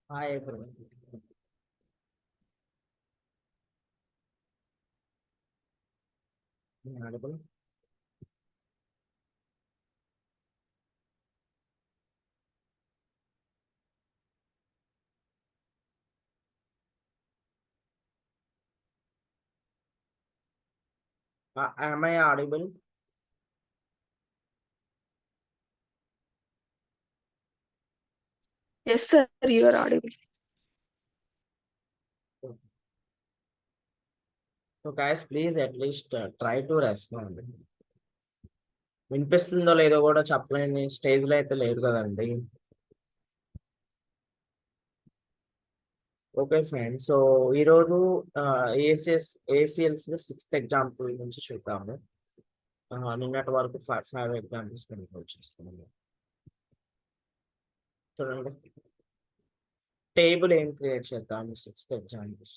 Hi everyone. Am I audible? Am I audible? Yes, sir, you are audible. So guys, please at least try to respond. వినిపిస్తుందో లేదో కూడా చెప్పలేని stage లో అయితే లేదు కదండి. Okay friend, so ఈరోజు ఏసిఎల్స్ లో 6th ఎగ్జాంపుల్ నుంచి చూద్దాము. నిన్నటి వరకు 5 ఎగ్జాంపుల్స్ వచ్చేస్తున్నాము. చూడండి, టేబుల్ ఏం క్రియేట్ చేద్దాము 6th ఎగ్జాంపుల్స్.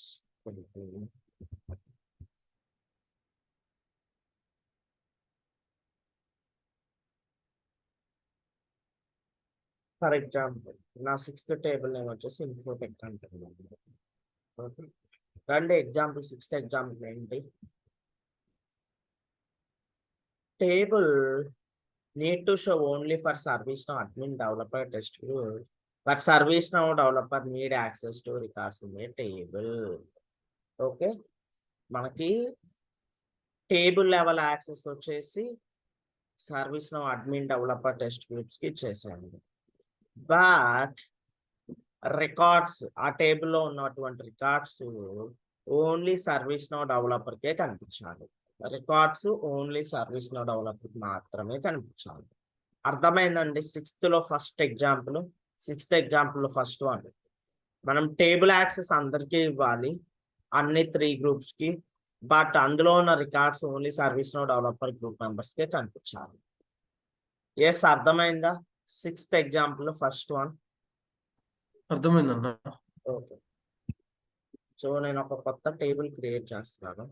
ఫర్ ఎగ్జాంపుల్ నా 6th టేబుల్ నేమ్ వచ్చేసి ఇన్ఫోటెక్ అంటారు. ఓకే, రండి ఎగ్జాంపుల్ 6th ఎగ్జాంపుల్ ఏంటి? Table need to show only for ServiceNow admin developer test group, but ServiceNow developer need access to records in a table. Okay, మనకి table level access వచ్చేసి service now admin developer test groups కి ఇచ్చేసాను. But records ఆ టేబుల్లో ఉన్నటువంటి records only service now డెవలపర్కే కనిపించాలి. Records only service now developer మాత్రమే కనిపించాలి. అర్థమైందండి? Sixth example first one. మనం టేబుల్ యాక్సెస్ అందరికీ ఇవ్వాలి, అన్ని 3 గ్రూప్స్ కి. బట్ అందులో ఉన్న records only service now developer group members కే కనిపించాలి. ఎస్, అర్థమైందా? సిక్స్త్ ఎగ్జాంపుల్ ఫస్ట్ వన్ అర్థమైందన్న. ఓకే. సో నేను ఒక కొత్త టేబుల్ క్రియేట్ చేస్తున్నాను.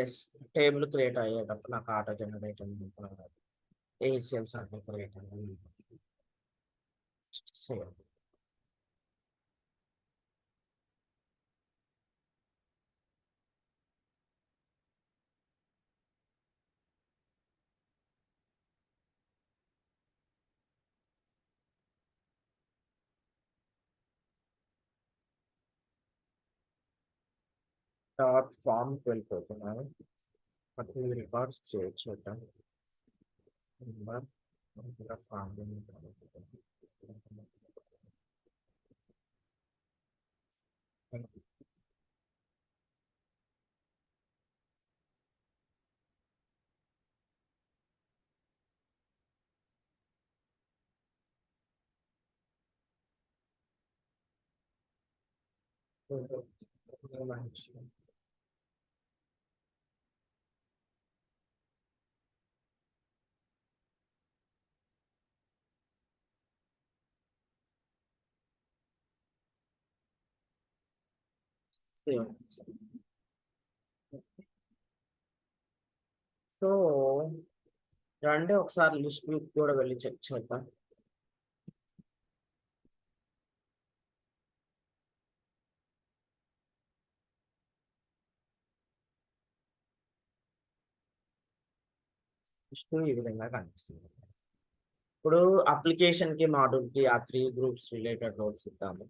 ఎస్, టేబుల్ క్రియేట్ అయ్యేటప్పుడు నాకు ఆటో జనరేట్ ఏసీఎల్స్ అంటే క్రియేట్ అయ్యింది. సేమ్ డాట్ ఫామ్కి వెళ్ళిపోతున్నాను. బట్ ఈ రికార్డ్స్ చేద్దాం. ఫామ్ సో రండి ఒకసారి లిస్ట్ వ్యూ కూడా వెళ్ళి చెక్ చేద్దాం. లిస్ట్ ఈ విధంగా కనిపిస్తుంది. ఇప్పుడు అప్లికేషన్ కి మాడ్యూల్ కి ఆ 3 గ్రూప్స్ రిలేటెడ్ రోల్స్ ఇద్దాము.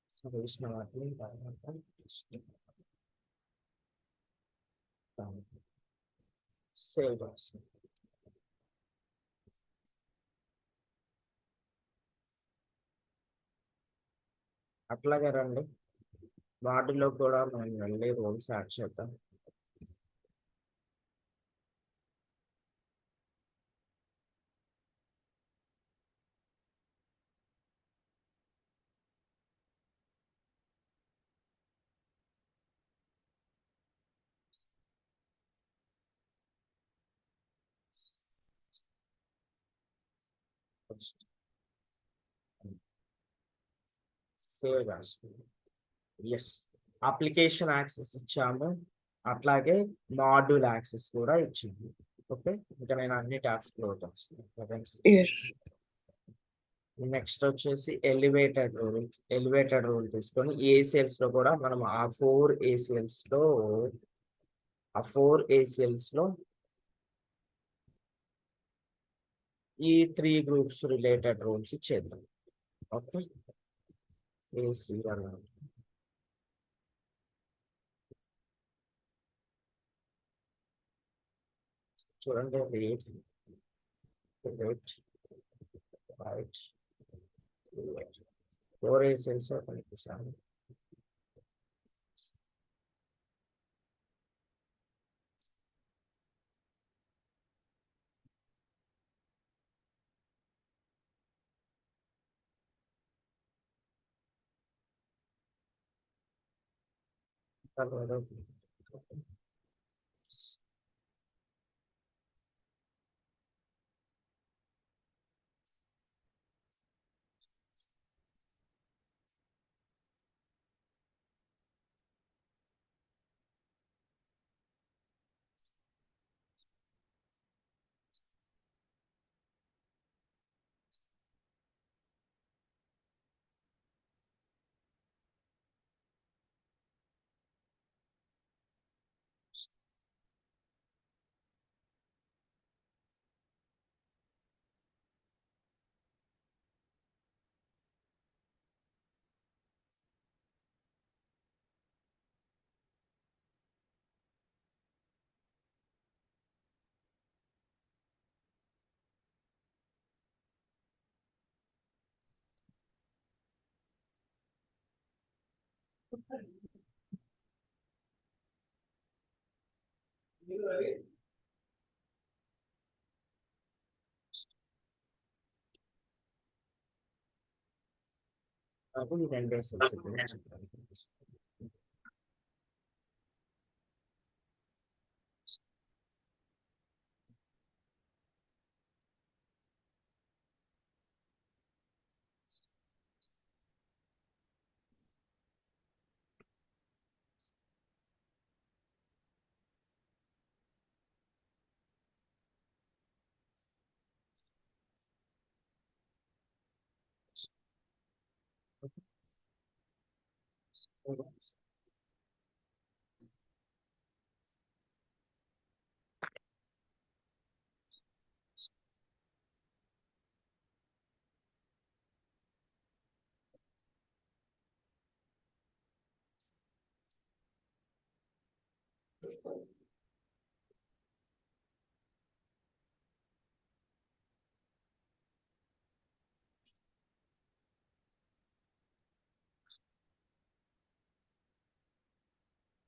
సర్వీస్ వాటిని సేవ్ చేస్తాం. అట్లాగే రండి వాటిలో కూడా మనం వెళ్ళి రోల్స్ యాడ్ చేద్దాం. సేవ్ చేస్తాం. ఎస్, అప్లికేషన్ యాక్సెస్ ఇచ్చాము, అట్లాగే మాడ్యూల్ యాక్సెస్ కూడా ఇచ్చింది. ఓకే, ఇంకా నేను అన్ని ట్యాబ్స్ క్లోజ్ చేస్తాను. నెక్స్ట్ వచ్చేసి ఎలివేటెడ్ రూల్ తీసుకొని ఏసీఎల్స్ లో కూడా మనం ఆ 4 ఏసీఎల్స్ లో ఈ 3 గ్రూప్స్ రిలేటెడ్ రూల్స్ ఇచ్చేద్దాం. ఓకే, ఏసీఎల్ చూడండి, రేట్ రైట్ 4 ఏసీఎల్స్ కనిపిస్తాను. అది ఈ రెండే సెల్స్ గురించి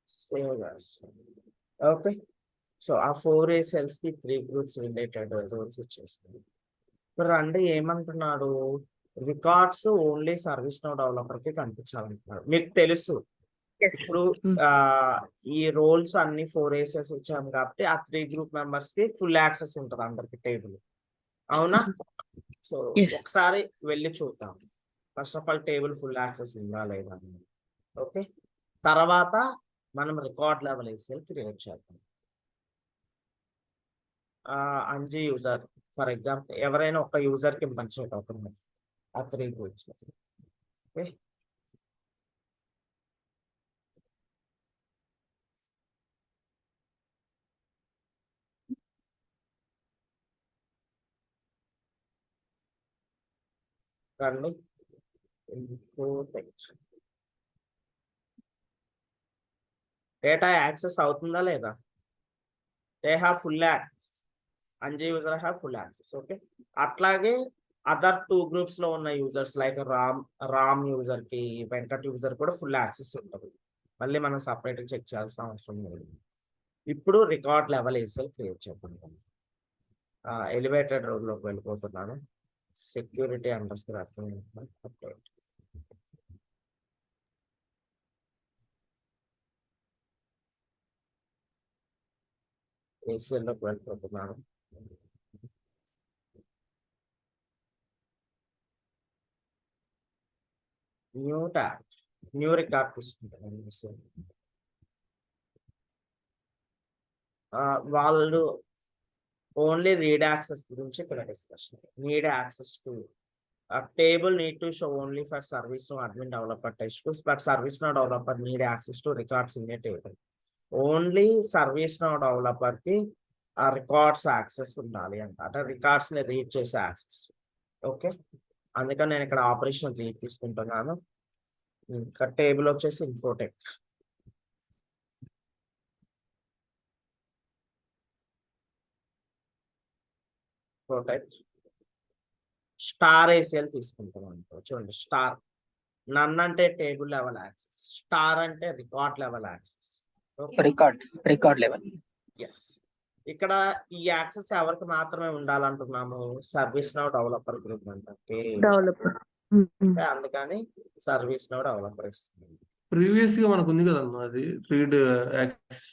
సేవ్ చేస్తాం. ఓకే, సో ఆ 4A cells కి 3 groups రిలేటెడ్ రూల్స్ ఇచ్చేసింది. ఇప్పుడు రండి ఏమంటున్నాడు, records only service no developer కి కనిపించాలంటున్నాడు. మీకు తెలుసు ఇప్పుడు ఈ రోల్స్ అన్ని 4 ACs ఇచ్చాము కాబట్టి ఆ 3 group members కి ఫుల్ యాక్సెస్ ఉంటుంది అందరికి టేబుల్, అవునా? So Yes. ఒకసారి వెళ్ళి చూద్దాం. First of all table full access ఉందా లేదా అని. ఓకే, తర్వాత మనం రికార్డ్ లెవెల్ ఎక్సెల్ క్రియేట్ చేద్దాం. అంజీ యూజర్ ఫర్ ఎగ్జాంపుల్ ఎవరైనా ఒక యూజర్ కి పంచేట్ అవుతుంది ఆ 3 groups. ఓకే, రండి డేటా యాక్సెస్ అవుతుందా లేదా? They have full access, Anji user have full access. Okay, అట్లాగే అదర్ 2 groups లో ఉన్న యూజర్స్ లైక్ రామ్ యూజర్ కి వెంకట్ యూజర్ కూడా ఫుల్ యాక్సెస్ ఉంటుంది. మళ్ళీ మనం సపరేట్ చెక్ చేయాల్సిన అవసరం లేదు. ఇప్పుడు రికార్డ్ లెవెల్ ఎస్ఎల్ క్రియేట్ చేద్దాం. ఎలివేటెడ్ రోడ్ లోకి వెళ్ళిపోతున్నాను. Security underscore update. ACL లోకి వెళ్ళిపోతున్నాను. న్యూ ట్యాబ్, న్యూ రికార్డ్ తీసుకుంటాను. వాళ్ళు ఓన్లీ రీడ్ యాక్సెస్ గురించి ఇక్కడ discussion. Need access to table need to show only for service no admin developer test tools, but service no developer need access to records in a table. Only service no developer కి ఆ records access ఉండాలి అంట, records ని read చేసే access. Okay, అందుకని నేను ఇక్కడ operation read తీసుకుంటున్నాను. ఇక్కడ టేబుల్ వచ్చేసి ఇన్ఫోటెక్. స్టార్ ACL తీసుకుంటున్నాను. చూడండి, స్టార్ నన్ అంటే టేబుల్ లెవెల్ యాక్సెస్, స్టార్ అంటే record level access. Record level. Yes, ఇక్కడ ఈ యాక్సెస్ ఎవరికి మాత్రమే ఉండాలంటున్నాము? సర్వీస్ నో డెవలపర్ గ్రూప్ అంటే. డెవలపర్. అందుకని సర్వీస్ నో డెవలపర్ ఇస్తుంది. ప్రీవియస్ గా మనకు ఉంది కదన్నా అది రీడ్ యాక్సెస్.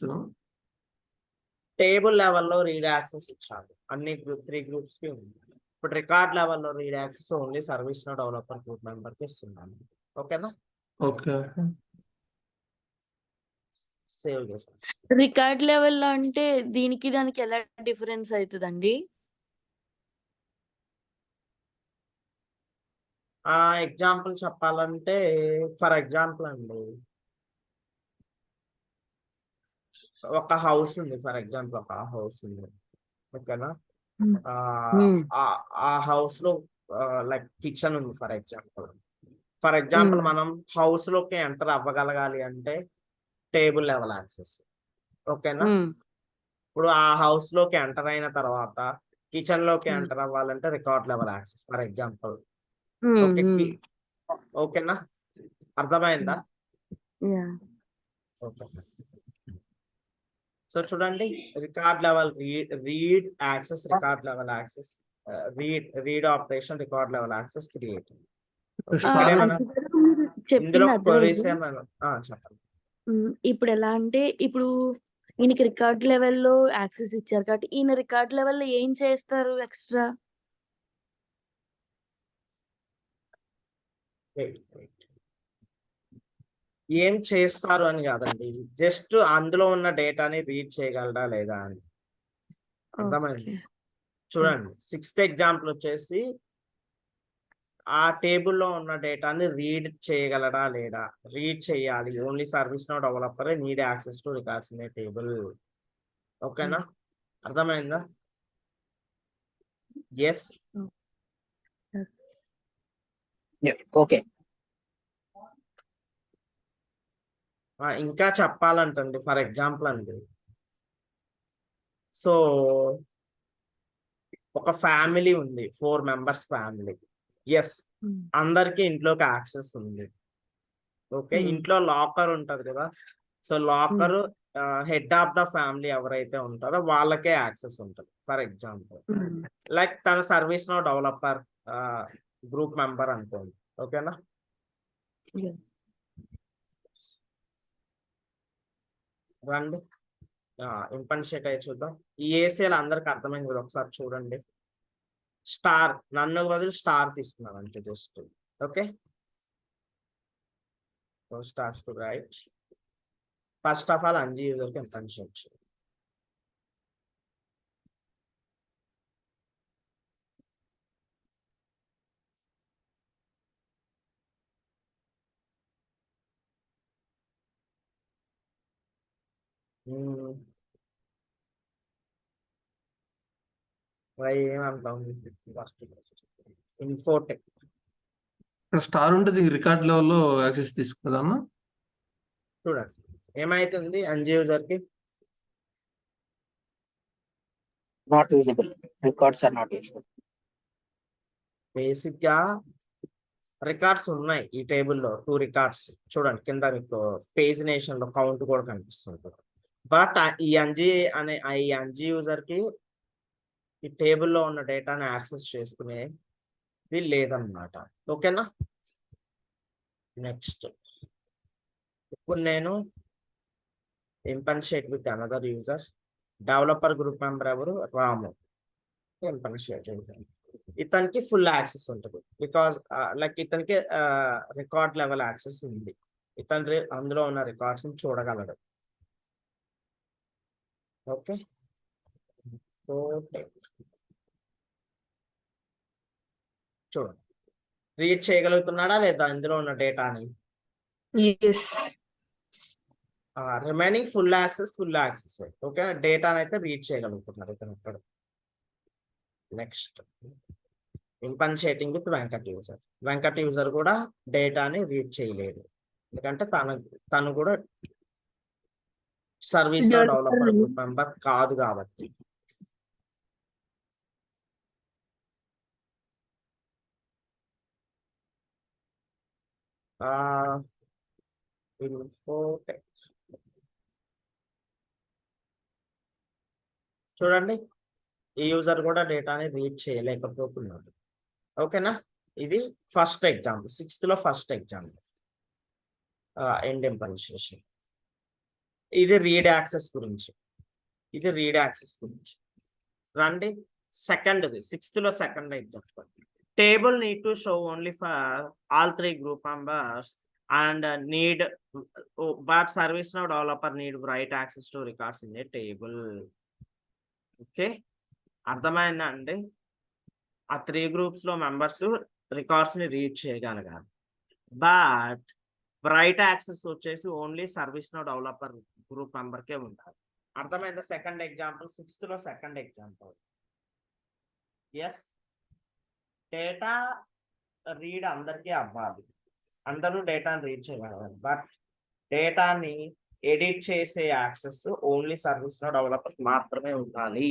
టేబుల్ లెవెల్లో రీడ్ యాక్సెస్ ఇచ్చాను అన్ని త్రీ గ్రూప్స్ కి ఉంది. ఇప్పుడు రికార్డ్ లెవెల్లో read access only service no developer group member కి ఇస్తున్నాను. ఓకేనా, ఓకే. సేవ్ చేసాను. రికార్డ్ లెవెల్లో అంటే దీనికి దానికి ఎలా డిఫరెన్స్ అవుతుందండి? ఎగ్జాంపుల్ చెప్పాలంటే ఫర్ ఎగ్జాంపుల్ అండి, ఒక హౌస్ ఉంది. ఫర్ ఎగ్జాంపుల్ ఒక హౌస్ ఉంది. ఓకేనా, Hmm. ఆ హౌస్ లో లైక్ కిచెన్ ఉంది. ఫర్ ఎగ్జాంపుల్ మనం హౌస్ లోకి ఎంటర్ అవ్వగలగాలి అంటే టేబుల్ లెవెల్ యాక్సెస్. ఓకేనా, ఇప్పుడు ఆ హౌస్ లోకి ఎంటర్ అయిన తర్వాత కిచెన్ లోకి ఎంటర్ అవ్వాలంటే record level access. For example okay, ఓకేనా, అర్థమైందా? ఓకే, సో చూడండి, record level read access, record level access, read operation, record level access create. ఇందులో క్వరీస్ చెప్పండి. ఇప్పుడు ఎలా అంటే, ఇప్పుడు ఈయనకి రికార్డ్ లెవెల్లో యాక్సెస్ ఇచ్చారు కాబట్టి ఈయన రికార్డ్ లెవెల్లో ఏం చేస్తారు ఎక్స్ట్రా? ఏం చేస్తారు అని కాదండి, జస్ట్ అందులో ఉన్న డేటాని రీడ్ చేయగలరా లేదా అని. అర్థమైంది? చూడండి, 6th ఎగ్జాంపుల్ వచ్చేసి ఆ టేబుల్లో ఉన్న డేటాని రీడ్ చేయగలరా లేదా. రీడ్ చేయాలి, only service no developer need access to records in a table. ఓకేనా, అర్థమైందా? Yes, okay. ఇంకా చెప్పాలంటండి, ఫర్ ఎగ్జాంపుల్ అండి, సో ఒక ఫ్యామిలీ ఉంది, 4 members ఫ్యామిలీ. ఎస్, అందరికి ఇంట్లోకి యాక్సెస్ ఉంది. ఓకే, ఇంట్లో లాకర్ ఉంటది కదా, so locker head of the family ఎవరైతే ఉంటారో వాళ్ళకే యాక్సెస్ ఉంటుంది. ఫర్ ఎగ్జాంపుల్ లైక్ తన service no developer group member అనుకోండి. ఓకేనా, రండి ఇంపన్షేట్ అయ్యి చూద్దాం. ఈ ఏసీఎల్ అందరికి అర్థమైంది కదా, ఒకసారి చూడండి. స్టార్, నన్ను బదులు స్టార్ తీసుకున్నాను అంటే just. Okay, stars to write. First of all Anji యూజర్కి ఇంపన్షేట్. ఏమంటాం, ఇన్ఫోటెక్ ఇక్కడ స్టార్ ఉంటుంది, రికార్డ్ లెవెల్లో యాక్సెస్ తీసుకుంటుందన్నా. చూడండి ఏమైతుంది, అంజీ యూజర్ కి not usable, records are not usable. Basic గా రికార్డ్స్ ఉన్నాయి ఈ టేబుల్లో, 2 రికార్డ్స్. చూడండి కింద మీకు పేజ్ నేషన్ లో కౌంట్ కూడా కనిపిస్తుంది. బట్ ఈ అంజీ యూజర్ కి ఈ టేబుల్లో ఉన్న డేటాని యాక్సెస్ చేసుకునేది లేదన్నమాట. ఓకేనా, నెక్స్ట్ ఇప్పుడు నేను impersonate with another user. Developer group member ఎవరు, రాము. ఇంపన్షేట్ ఇతనికి ఫుల్ యాక్సెస్ ఉంటుంది, బికాస్ లైక్ ఇతనికి రికార్డ్ లెవెల్ యాక్సెస్ ఉంది. ఇతను అందులో ఉన్న రికార్డ్స్ చూడగలడు. ఓకే, చూడండి రీడ్ చేయగలుగుతున్నాడా లేదా ఇందులో ఉన్న డేటాని. Remaining full access. ఓకే, డేటాని అయితే రీడ్ చేయగలుగుతున్నారు ఇతను ఇక్కడ. నెక్స్ట్ ఇంపన్షేటింగ్ విత్ వెంకట్ యూజర్ కూడా డేటాని రీడ్ చేయలేడు, ఎందుకంటే తను కూడా సర్వీస్ డెవలపర్ గ్రూప్ మెంబర్ కాదు కాబట్టి. చూడండి ఈ యూజర్ కూడా డేటాని రీడ్ చేయలేకపోతున్నాడు. ఓకేనా, ఇది ఫస్ట్ ఎగ్జాంపుల్, 6th లో ఫస్ట్ ఎగ్జాంపుల్. ఇండెంపరెన్షియేషన్. ఇది రీడ్ యాక్సెస్ గురించి. రండి సెకండ్ది, 6th లో second example. Table need to show only for all 3 group members and need but ServiceNow developer need write access to records in a table. Okay, అర్థమైందా అండి? ఆ 3 groups లో members records ని read చేయగలగాలి. బట్ రైట్ యాక్సెస్ వచ్చేసి only ServiceNow developer group మెంబర్కే ఉండాలి. అర్థమైందా? సెకండ్ ఎగ్జాంపుల్, 6th లో second example. Yes, data read అందరికీ అవ్వాలి, అందరూ డేటాని రీడ్ చేయగలగాలి. బట్ డేటాని ఎడిట్ చేసే యాక్సెస్ ఓన్లీ ServiceNow డెవలపర్ మాత్రమే ఉండాలి.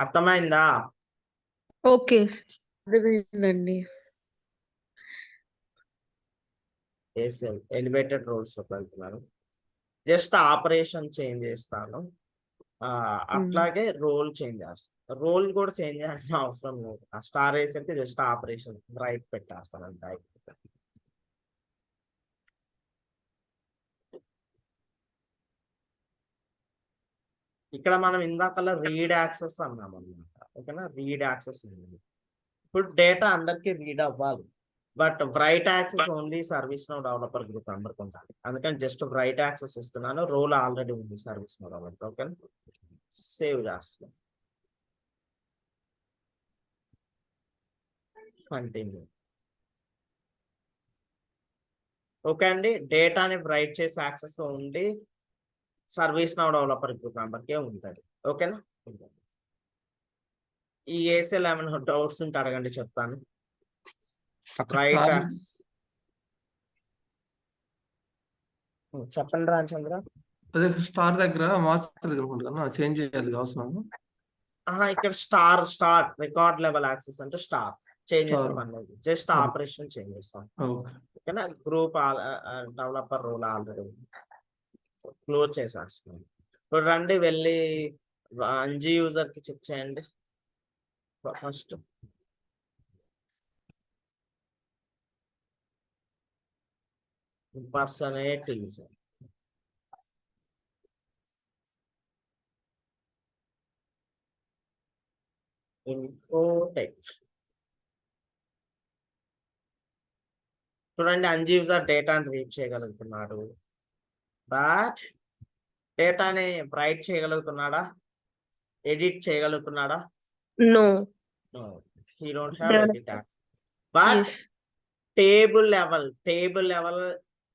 అర్థమైందా? ఓకే, అర్థమైందండి. ఎలివేటెడ్ రోల్స్ లోకి వెళ్తున్నాను. జస్ట్ ఆపరేషన్ చేంజ్ చేస్తాను. అట్లాగే రోల్ చేంజ్ చేస్తాను. రోల్ కూడా చేంజ్ చేయాల్సిన అవసరం లేదు. ఆ స్టార్ వేసరికి జస్ట్ ఆపరేషన్ రైట్ పెట్టేస్తాను అంతే, అయిపోతుంది. ఇక్కడ మనం ఇందాకలా రీడ్ యాక్సెస్ అన్నాం అన్నమాట. ఓకేనా, రీడ్ యాక్సెస్ ఉంది. ఇప్పుడు డేటా అందరికీ రీడ్ అవ్వాలి, but write access only ServiceNow developer group మెంబర్కి ఉండాలి. అందుకని జస్ట్ రైట్ యాక్సెస్ ఇస్తున్నాను. రోల్ ఆల్రెడీ ఉంది ServiceNow డెవలపర్. ఓకేనా, సేవ్ చేస్తాను. కంటిన్యూ. ఓకే అండి, డేటాని రైట్ చేసే యాక్సెస్ ఉంది ServiceNow డెవలపర్ గ్రూప్ మెంబర్కే ఉంటుంది. ఓకేనా, ఈ ఏసీలో ఏమైనా డౌట్స్ ఉంటే అడగండి, చెప్తాను. రైట్ యాక్సెస్ చెప్పండి రామచంద్ర. అదే స్టార్ దగ్గర మార్చలేదు అనుకుంటున్నా, చేంజ్ చేయాలి అవసరం. ఇక్కడ స్టార్ రికార్డ్ లెవెల్ యాక్సెస్ అంటే స్టార్ చేంజ్ చేసే పని లేదు, జస్ట్ ఆపరేషన్ చేంజ్ చేస్తాం. ఓకేనా, group developer role already close చేసేస్తున్నాం. ఇప్పుడు రండి వెళ్ళి అంజీ యూజర్ కి చెక్ చేయండి. First impersonate user. ఇన్ఫోటెక్. చూడండి, అంజీ యూజర్ డేటాని రీడ్ చేయగలుగుతున్నాడు, బట్ డేటాని రైట్ చేయగలుగుతున్నాడా, ఎడిట్ చేయగలుగుతున్నాడా? No, he don't have edit access. But table level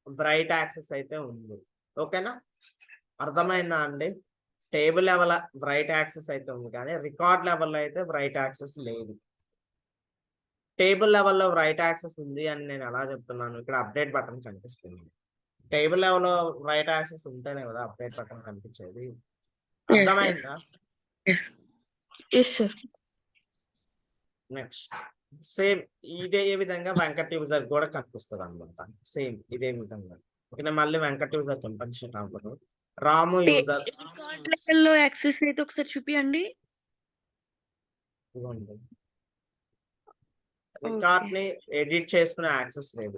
write access అయితే ఉంది. ఓకేనా, అర్థమైందా అండి? టేబుల్ లెవెల్ రైట్ యాక్సెస్ అయితే ఉంది, కానీ రికార్డ్ లెవెల్లో అయితే రైట్ యాక్సెస్ లేదు. టేబుల్ లెవెల్లో రైట్ యాక్సెస్ ఉంది అని నేను ఎలా చెప్తున్నాను? ఇక్కడ అప్డేట్ బటన్ కనిపిస్తుంది. టేబుల్ లెవెల్లో రైట్ యాక్సెస్ ఉంటేనే కదా అప్డేట్ బటన్ కనిపించేది. అర్థమైందా? నెక్స్ట్ సేమ్ ఇదే విధంగా వెంకట్ యూజర్ కూడా కనిపిస్తుంది అనమాట. సేమ్ ఇదే విధంగా. ఓకే, మళ్ళీ వెంకట్ యూజర్ కనిపించడం అవ్వదు. రాము యూజర్ రికార్డ్ లెవెల్లో యాక్సెస్ అయితే ఒకసారి చూపియండి. రికార్డ్ ని ఎడిట్ చేసుకునే యాక్సెస్ లేదు,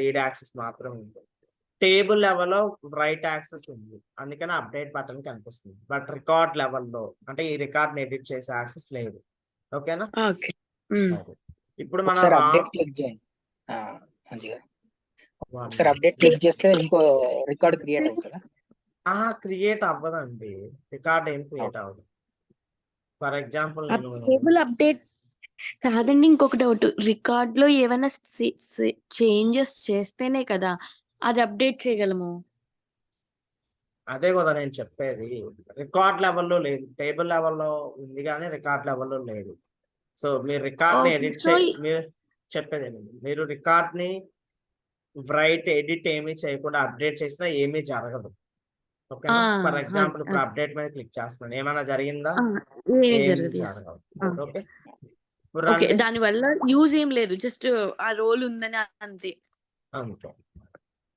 రీడ్ యాక్సెస్ మాత్రం ఉంది. టేబుల్ లెవెల్లో రైట్ యాక్సెస్ ఉంది, అందుకని అప్డేట్ బటన్ కనిపిస్తుంది. బట్ రికార్డ్ లెవెల్లో అంటే ఈ రికార్డ్ ని ఎడిట్ చేసే యాక్సెస్ లేదు. ఓకేనా, ఇప్పుడు మనం ఒకసారి అప్డేట్ క్లిక్ చేయండి మంచి గారు. ఒకసారి అప్డేట్ క్లిక్ చేస్తే ఇంకో రికార్డ్ క్రియేట్ అవుతుందా? క్రియేట్ అవ్వదండి, రికార్డ్ ఏం క్రియేట్ అవ్వదు. ఫర్ ఎగ్జాంపుల్ నేను టేబుల్ అప్డేట్ కాదండి, ఇంకొక డౌట్. రికార్డ్ లో ఏమైనా చేంజెస్ చేస్తేనే కదా అది అప్డేట్ చేయగలము. అదే కదా నేను చెప్పేది, రికార్డ్ లెవెల్లో లేదు, టేబుల్ లెవెల్లో ఉంది కానీ రికార్డ్ లెవెల్లో లేదు. సో మీరు రికార్డ్ ని ఎడిట్ మీరు చెప్పేది మీరు రికార్డ్ ని రైట్ ఎడిట్ ఏమీ చేయకుండా అప్డేట్ చేసినా ఏమీ జరగదు. ఓకేనా, ఫర్ ఎగ్జాంపుల్ ఇప్పుడు అప్డేట్ మీద క్లిక్ చేస్తున్నాను, ఏమైనా జరిగిందా? జరగదు. ఓకే, దాని వల్ల యూజ్ ఏం లేదు, జస్ట్ ఆ రోల్ ఉందని అంతే. అంతే.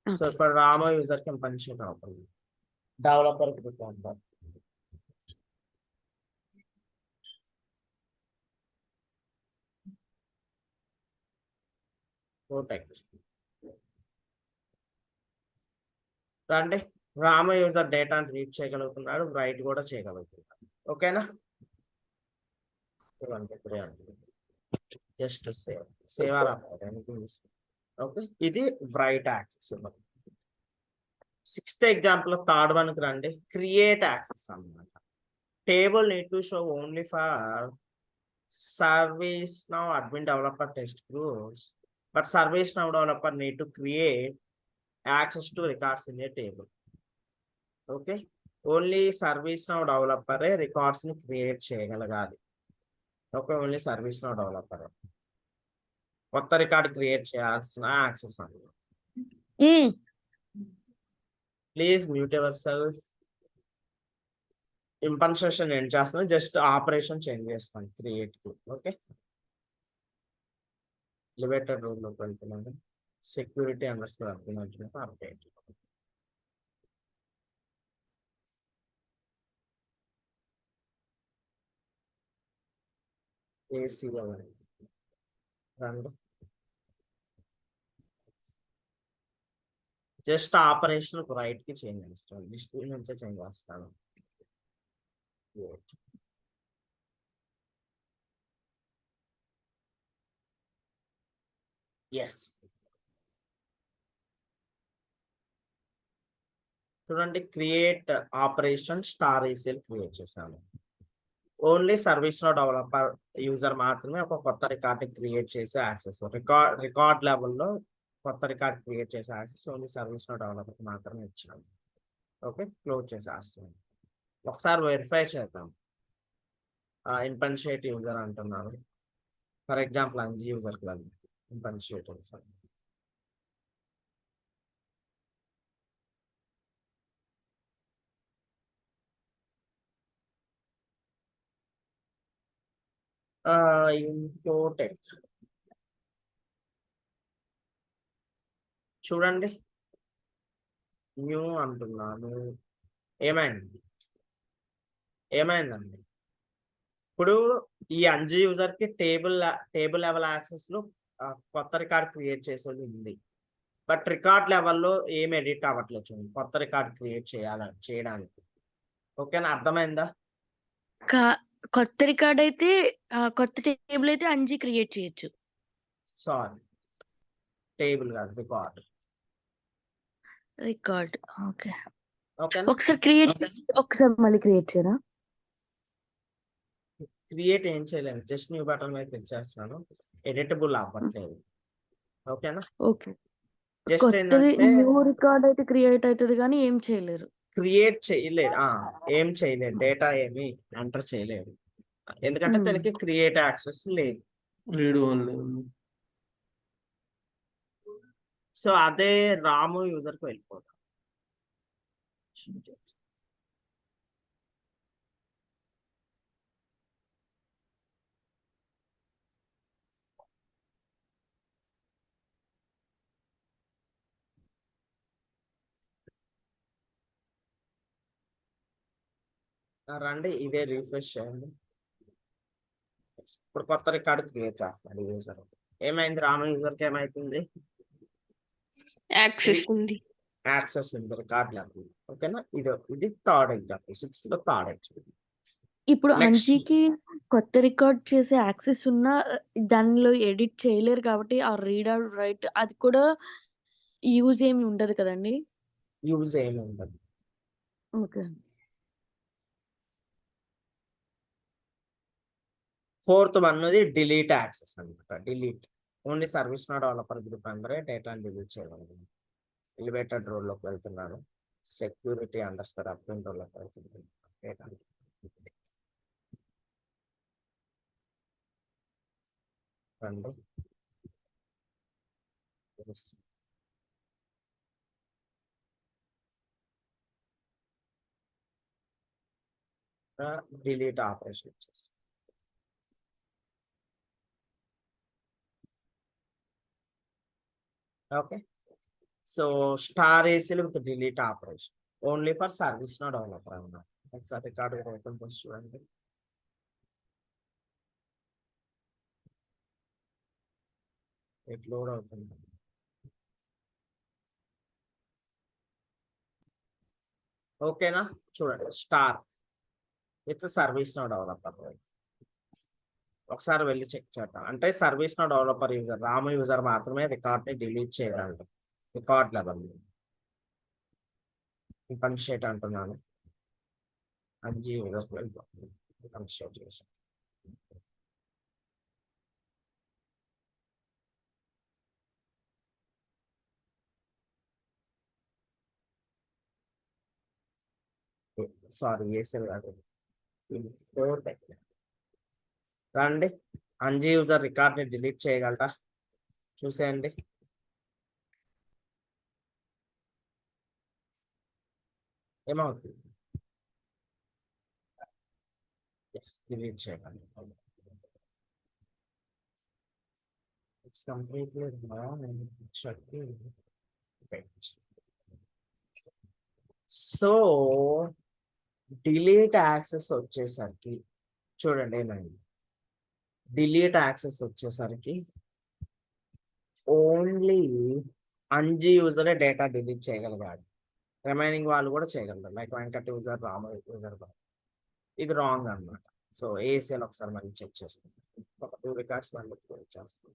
సో ఇప్పుడు రామో యూజర్ కి పనిచేయడం అవుతుంది, డెవలపర్ protect. రండి రామ యూజర్ డేటా రీడ్ చేయగలుగుతున్నాడు, రైట్ కూడా చేయగలుగుతున్నాడు. ఓకేనా? జస్ట్ సేవ్ ఆర్ ఓకే, ఇది write access. Sixth example third one కి రండి. క్రియేట్ యాక్సెస్ అన్నమాట. Table need to show only for service now admin developer test groups, but ServiceNow developer need to create access to records in a table. Okay, only service now డెవలపరే records ని create చేయగలగాలి. Okay, only service now developer కొత్త record create చేయాల్సిన access అండి. Please mute yourself. Impersonation ఏం చేస్తాను, just operation change చేస్తాను create కి. ఓకే, ఎలివేటర్ రూమ్ లోకి వెళ్తున్నాను. Security underscore update. ఏసీ రండి. జస్ట్ ఆపరేషన్ రైట్ కి చేంజ్ చేస్తాను, లిస్ట్ నుంచే చేంజ్ చేస్తాను. ఎస్, చూడండి create operation star ACL create చేశాను. ఓన్లీ సర్వీస్ లో డెవలపర్ యూజర్ మాత్రమే ఒక కొత్త రికార్డ్ క్రియేట్ చేసే యాక్సెస్. రికార్డ్ లెవెల్లో కొత్త రికార్డ్ క్రియేట్ చేసే యాక్సెస్ ఓన్లీ సర్వీస్ లో డెవలపర్ మాత్రమే ఇచ్చాను. ఓకే, క్లోజ్ చేసేస్తాను. ఒకసారి వెరిఫై చేద్దాం. ఇన్పన్షియేట్ యూజర్ అంటున్నారు. ఫర్ ఎగ్జాంపుల్ అంజీ యూజర్ కి వెళ్ళి ఇన్పన్షియేట్ యూజర్. ఇంకోటెక్ చూడండి, న్యూ అంటున్నాను. ఏమైందండి? ఇప్పుడు ఈ అంజీ యూజర్ కి టేబుల్ లెవెల్ యాక్సెస్ లో కొత్త రికార్డ్ క్రియేట్ చేసేది ఉంది, బట్ రికార్డ్ లెవెల్లో ఏం ఎడిట్ అవ్వట్లేదు. చూడండి, కొత్త రికార్డ్ క్రియేట్ చేయడానికి. ఓకేనా, అర్థమైందా? కొత్త రికార్డ్ అయితే కొత్త టేబుల్ అయితే అంజీ క్రియేట్ చేయొచ్చు. సారీ, టేబుల్ కాదు, రికార్డ్. ఓకే, ఓకేనా, ఒకసారి మళ్ళీ క్రియేట్ చేయరా? క్రియేట్ ఏం చేయలేదు, జస్ట్ న్యూ బటన్ మీద క్లిక్ చేస్తున్నాను. ఎడిటబుల్ అవ్వట్లేదు. ఓకేనా, ఓకే, జస్ట్ ఏంటంటే న్యూ రికార్డ్ అయితే క్రియేట్ అవుతుంది కానీ ఏం చేయలేరు. క్రియేట్ చేయలేడు, ఏం చేయలేడు, డేటా ఏమి ఎంటర్ చేయలేడు, ఎందుకంటే తనకి క్రియేట్ యాక్సెస్ లేదు. Read only. సో అదే రాము యూజర్ కి వెళ్ళిపోతాం. రండి, ఇదే రీఫ్రెష్ చేయండి. ఇప్పుడు కొత్త రికార్డు క్రియేట్ చేస్తాడు యూజర్. ఏమైంది, రాము యూజర్ కి ఏమైతుంది? యాక్సెస్ ఉంది. యాక్సెస్ ఉంది రికార్డ్ లెవెల్. ఓకేనా, ఇది థర్డ్ ఎగ్జాంపుల్, 6th లో థర్డ్ ఎగ్జాంపుల్. ఇప్పుడు నెక్స్ట్ అంజీకి కొత్త రికార్డ్ చేసే యాక్సెస్ ఉన్న దానిలో ఎడిట్ చేయలేరు కాబట్టి ఆ రీడ్ అవుట్ రైట్ అది కూడా యూజ్ ఏమి ఉండదు కదండి. యూజ్ ఏమి ఉండదు. Okay, fourth one delete access అనమాట. Delete only service no developer group అందరే డేటాను డిలీట్ చేయగలరు. ఎలివేటెడ్ రోల్ లోకి వెళ్తున్నారు. సెక్యూరిటీ అండర్స్కోర్ అప్డేట్ రోల్ లోకి వెళ్తున్నారు. డేటా రండి. డిలీట్ ఆపరేషన్ వచ్చేసి ఓకే. సో స్టార్ ఏసీలు with delete operation only for service no developer అన్నమాట. ఒకసారి రికార్డు ఓపెన్ చేసి చూడండి. ఇట్ లోడ్ అవుతుంది. ఓకేనా, చూడండి star with service no developer. ఒకసారి వెళ్ళి చెక్ చేద్దాం. అంటే service no developer user Ramu user మాత్రమే రికార్డ్ ని డిలీట్ చేయగలరు. రికార్డ్ లెవెల్ ఇన్స్టేట్ అంటున్నాను. అంజీ యూజర్ ఇన్స్టేట్ చేసాను. సారీ ఏసెల్ కాదు, రండి. అంజీ యూజర్ రికార్డ్ ని డిలీట్ చేయగలరా చూసేయండి. ఏమవుతుంది? డిలీట్ చేయగలరు. It's completely so delete access వచ్చేసరికి చూడండి ఏమైంది. డిలీట్ యాక్సెస్ వచ్చేసరికి ఓన్లీ అంజీ యూజరే డేటా డిలీట్ చేయగలిగాడు. రిమైనింగ్ వాళ్ళు కూడా చేయగలరు, like Venkat user, Rama user. ఇది రాంగ్ అన్నమాట. సో ఏసీఎల్ ఒకసారి మళ్ళీ చెక్ చేసుకుంటాం. ఒక 2 రికార్డ్స్ మళ్ళీ చేస్తాం.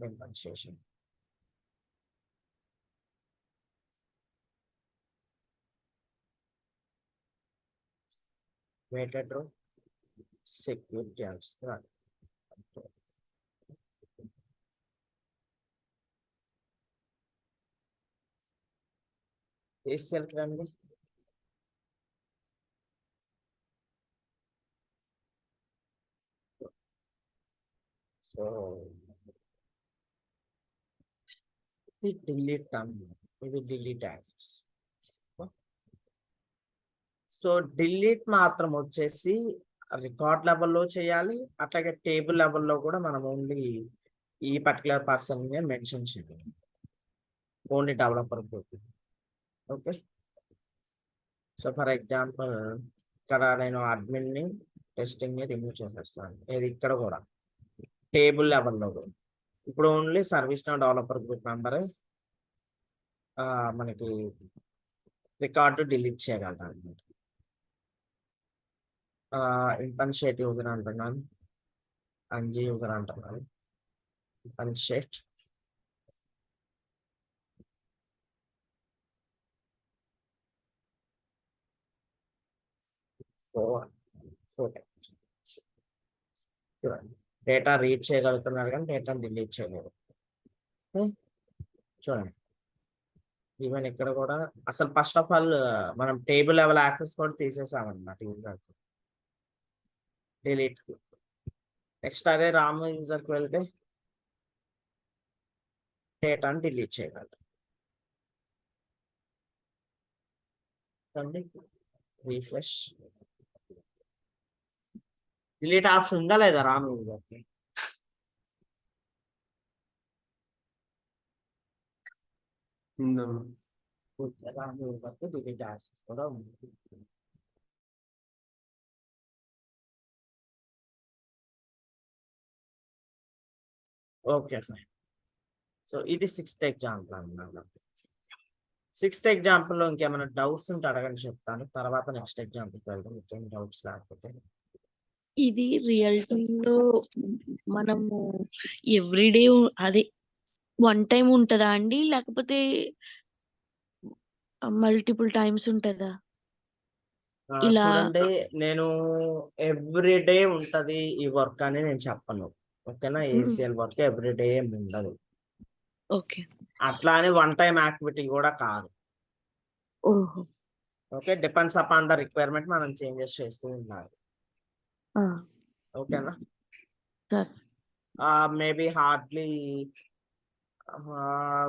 Compensation. Weighted row, security abstract. ACL రండి. సో ఇది డిలీట్ ఇది డిలీట్ యాక్సెస్. సో డిలీట్ మాత్రం వచ్చేసి రికార్డ్ లెవెల్లో చేయాలి, అట్లాగే టేబుల్ లెవెల్లో కూడా మనం ఓన్లీ ఈ పర్టికులర్ పర్సన్ మెన్షన్ చేయాలి, only developer group. Okay, so for example ఇక్కడ నేను అడ్మిన్ ని టెస్టింగ్ ని రిమూవ్ చేసేస్తాను. ఇది ఇక్కడ కూడా టేబుల్ లెవెల్లో కూడా ఇప్పుడు only service no developer group member మనకి రికార్డు డిలీట్ చేయగలరు అనమాట. ఇన్పన్షేట్ యూజర్ అంటున్నాను, అంజీ యూజర్ అంటున్నాను. ఇన్పన్షేట్ చూడండి, డేటా రీడ్ చేయగలుగుతున్నారు కానీ డేటా డిలీట్ చేయలేదు. చూడండి ఈవెన్ ఇక్కడ కూడా అసలు ఫస్ట్ ఆఫ్ ఆల్ మనం టేబుల్ లెవెల్ యాక్సెస్ కూడా తీసేసామన్నమాట యూజర్ డిలీట్. నెక్స్ట్ అదే రాము యూజర్కి వెళ్తే డేటాను డిలీట్ చేయగలరు. రీఫ్రెష్, డిలీట్ ఆప్షన్ ఉందా లేదా రాము యూజర్కి? రాము యూజర్కి డిలీట్ యాక్సెస్ కూడా ఉంది. Okay fine. సో ఇది 6th ఎగ్జాంపుల్ అన్నమాట. 6th ఎగ్జాంపుల్లో ఇంకేమైనా డౌట్స్ ఉంటే అడగని చెప్తాను, తర్వాత నెక్స్ట్ ఎగ్జాంపుల్కి వెళ్దాం. ఇంకేం డౌట్స్ లేకపోతే. ఇది రియల్ టైమ్ లో మనము ఎవ్రీడే అదే వన్ టైం ఉంటదా అండి, లేకపోతే మల్టిపుల్ టైమ్స్ ఉంటదా? ఇలా చూడండి నేను ఎవ్రీడే ఉంటది ఈ వర్క్ అని నేను చెప్పను. ఓకేనా, ఏసీఎల్ వర్క్ ఎవ్రీడే ఏమి ఉండదు. ఓకే. అట్లా అని వన్ టైం యాక్టివిటీ కూడా కాదు. ఓహో. Okay, depends upon the requirement మనం చేంజెస్ చేస్తూ ఉండాలి. ఓకేనా, మేబీ హార్డ్లీ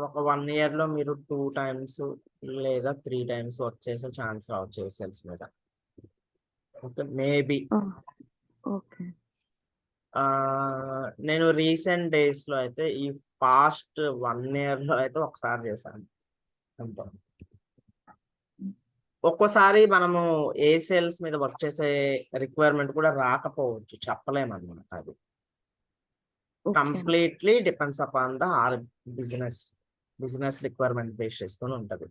ఒక 1 year లో మీరు 2 times లేదా 3 times వర్క్ చేసే ఛాన్స్ రావచ్చు ఏసీఎల్స్ మీద. Okay, maybe. ఓకే. నేను రీసెంట్ డేస్ లో అయితే ఈ పాస్ట్ 1 year లో అయితే ఒకసారి చేశాను అంతే. ఒక్కోసారి మనము ఏ సేల్స్ మీద వర్క్ చేసే రిక్వైర్మెంట్ కూడా రాకపోవచ్చు, చెప్పలేమన్నమాట. అది okay. Completely depends upon the are business requirement base చేసుకొని ఉంటది.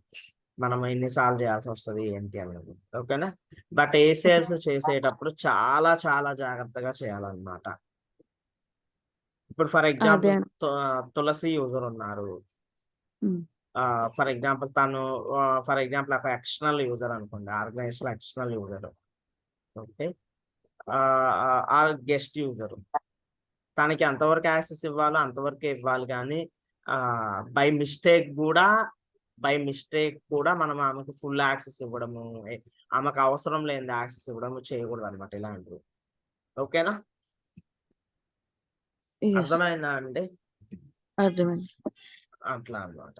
మనం ఎన్నిసార్లు చేయాల్సి వస్తుంది ఏంటి అనేది. ఓకేనా? బట్ ఏ సేల్స్ చేసేటప్పుడు చాలా చాలా జాగ్రత్తగా చేయాలన్నమాట. ఇప్పుడు ఫర్ ఎగ్జాంపుల్ అదే. తులసి యూజర్ ఉన్నారు. హ్మ్. ఫర్ ఎగ్జాంపుల్ తను ఫర్ ఎగ్జాంపుల్ ఒక ఎక్స్టర్నల్ యూజర్ అనుకోండి, organization external user. Okay, or guest user. తనకి ఎంతవరకు యాక్సెస్ ఇవ్వాలో అంతవరకే ఇవ్వాలి, కానీ బై మిస్టేక్ కూడా మనం ఆమెకు ఫుల్ యాక్సెస్ ఇవ్వడము, ఆమెకు అవసరం లేని యాక్సెస్ ఇవ్వడము చేయకూడదు అనమాట ఇలాంటివి. ఓకేనా? Yes. అర్థమైందా అండి? అర్థమైంది. అట్లా అన్నమాట.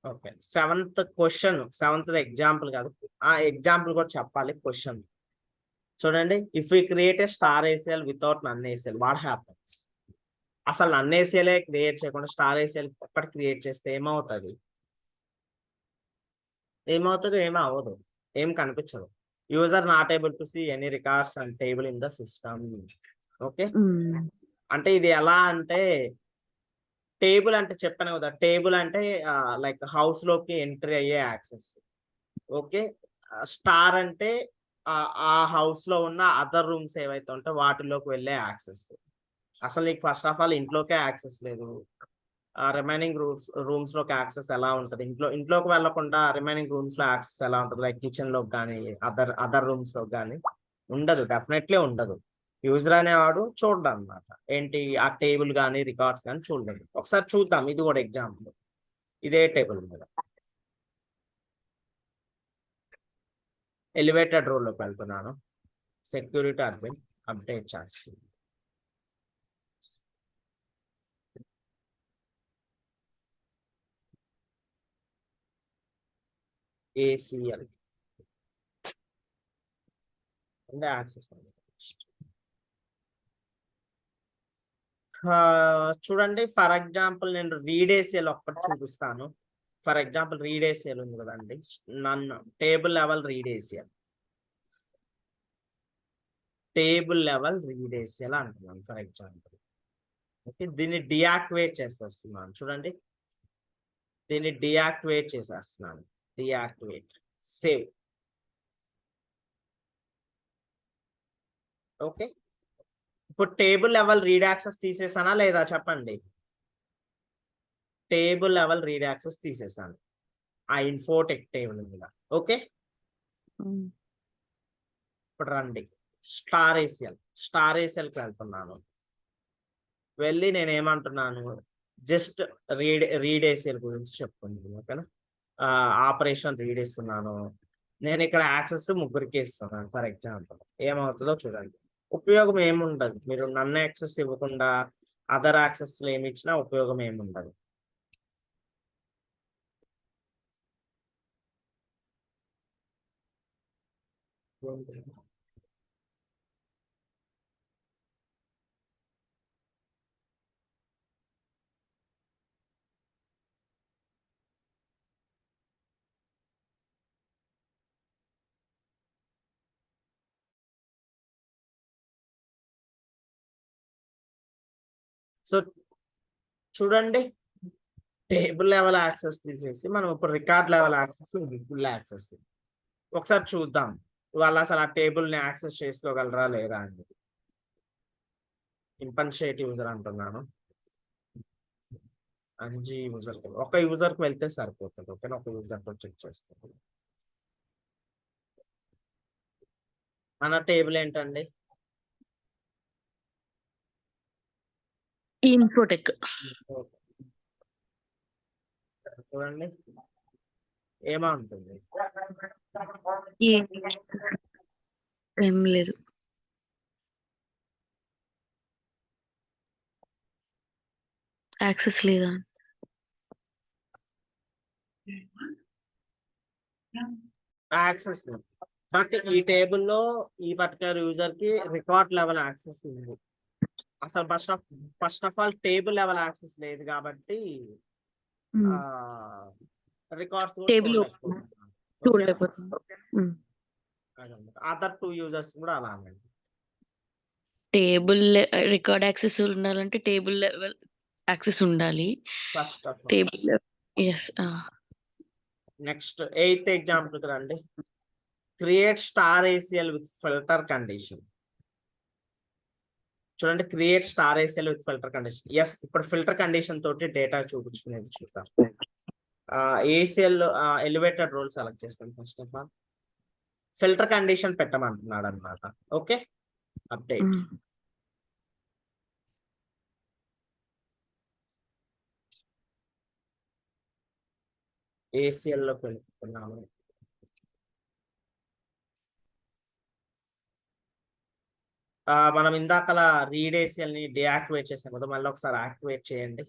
Okay, 7th question, 7th example కాదు, ఆ ఎగ్జాంపుల్ కూడా చెప్పాలి. క్వశ్చన్ చూడండి. If you create a star ACL without none ACL what happens? అసలు నన్ ఏసీఎల్ క్రియేట్ చేయకుండా స్టార్ ఏసీఎల్ ఒక్కటి క్రియేట్ చేస్తే ఏమవుతుంది? ఏమీ అవ్వదు, ఏం కనిపించదు. User not able to see any records and table in the system. Okay, hmm. అంటే ఇది ఎలా అంటే, టేబుల్ అంటే చెప్పాను కదా, టేబుల్ అంటే లైక్ హౌస్ లోకి ఎంట్రీ అయ్యే యాక్సెస్. ఓకే, స్టార్ అంటే ఆ హౌస్ లో ఉన్న అదర్ రూమ్స్ ఏవైతే ఉంటే వాటిలోకి వెళ్ళే యాక్సెస్. అసలు నీకు ఫస్ట్ ఆఫ్ ఆల్ ఇంట్లోకే యాక్సెస్ లేదు, రిమైనింగ్ రూమ్స్ లోకి యాక్సెస్ ఎలా ఉంటుంది? ఇంట్లోకి వెళ్ళకుండా రిమైనింగ్ రూమ్స్ లో యాక్సెస్ ఎలా ఉంటుంది? లైక్ కిచెన్ లోకి కానీ అదర్ రూమ్స్ లోకి కానీ ఉండదు, డెఫినెట్లీ ఉండదు. యూజర్ అనేవాడు చూడడం అనమాట, ఏంటి ఆ టేబుల్ కానీ రికార్డ్స్ కానీ చూడలేదు. ఒకసారి చూద్దాం, ఇది కూడా ఎగ్జాంపుల్. ఇదే టేబుల్ మీద ఎలివేటెడ్ రోల్ లోకి వెళ్తున్నాను. సెక్యూరిటీ అడ్మిన్ అప్డేట్ చేస్తాను. ఏసీఎల్ అంటే యాక్సెస్. చూడండి, ఫర్ ఎగ్జాంపుల్ నేను రీడ్ ఏసీఎల్ ఒక్కటి చూపిస్తాను. ఫర్ ఎగ్జాంపుల్ రీడ్ ఏసీఎల్ ఉంది కదండి, నన్ను టేబుల్ లెవెల్ రీడ్ ఏసీఎల్ అంటున్నాను ఫర్ ఎగ్జాంపుల్. ఓకే, దీన్ని డియాక్టివేట్ చేసేస్తున్నాను. చూడండి, దీన్ని డియాక్టివేట్ చేసేస్తున్నాను. Deactivate, save. ఓకే, ఇప్పుడు టేబుల్ లెవెల్ రీడ్ యాక్సెస్ తీసేసానా లేదా చెప్పండి? టేబుల్ లెవెల్ రీడ్ యాక్సెస్ తీసేసాను ఆ ఇన్ఫోటెక్ టేబుల్ మీద. ఓకే, హ్మ్. ఇప్పుడు రండి, స్టార్ ఏసీఎల్కి వెళ్తున్నాను. వెళ్ళి నేను ఏమంటున్నాను, జస్ట్ రీడ్ ఏసీఎల్ గురించి చెప్పుకుంటున్నాను. ఓకేనా? ఆపరేషన్ రీడ్ ఇస్తున్నాను. నేను ఇక్కడ యాక్సెస్ ముగ్గురికి ఇస్తున్నాను ఫర్ ఎగ్జాంపుల్. ఏమవుతుందో చూడండి. ఉపయోగం ఏముండదు, మీరు నన్ను యాక్సెస్ ఇవ్వకుండా అదర్ యాక్సెస్ ఏమి ఇచ్చినా ఉపయోగం ఏముండదు. సో చూడండి, టేబుల్ లెవెల్ యాక్సెస్ తీసేసి మనం ఇప్పుడు record level access, full access ఒకసారి చూద్దాం. వాళ్ళు అసలు ఆ టేబుల్ ని యాక్సెస్ చేసుకోగలరా లేదా అని. ఇంపన్షియేట్ యూజర్ అంటున్నాను. అంజీ యూజర్, ఒక యూజర్ కి వెళ్తే సరిపోతుంది. ఓకేనా? ఒక యూజర్ తో చెక్ చేస్తాను. మన టేబుల్ ఏంటండి? ఇన్ఫోటెక్. చూడండి ఏమవుతుంది. ఏం లేదు. యాక్సెస్ లేదా? యాక్సెస్ బట్ ఈ టేబుల్లో ఈ పర్టికులర్ యూజర్ కి రికార్డ్ లెవెల్ యాక్సెస్ ఉంది. అసలు first of all table level access లేదు కాబట్టి రికార్డ్స్ కూడా Table చూడలేకపోతున్నాను. ఓకేనా? చూడలేకపోతున్నాం. అదర్ 2 యూజర్స్ కూడా అలానే. టేబుల్ రికార్డ్ యాక్సెస్ ఉండాలంటే టేబుల్ లెవెల్ యాక్సెస్ ఉండాలి. First of all tables. Next 8th example రండి. Create star ACL with filter condition. చూడండి, create star ACL with filter condition. Yes, ఇప్పుడు filter condition తోటి data చూపించుకునేది చూద్దాం. ఏసీఎల్ ఎలివేటెడ్ రోల్ సెలెక్ట్ చేసుకోండి. First of all filter condition పెట్టమంటున్నాడు అనమాట. Okay, update. ACL లో పెట్టుకున్నాము. మనం ఇందాకలా రీడ్ ఏసీఎల్ ని డియాక్టివేట్ చేసాం కదా, మళ్ళీ ఒకసారి యాక్టివేట్ చేయండి.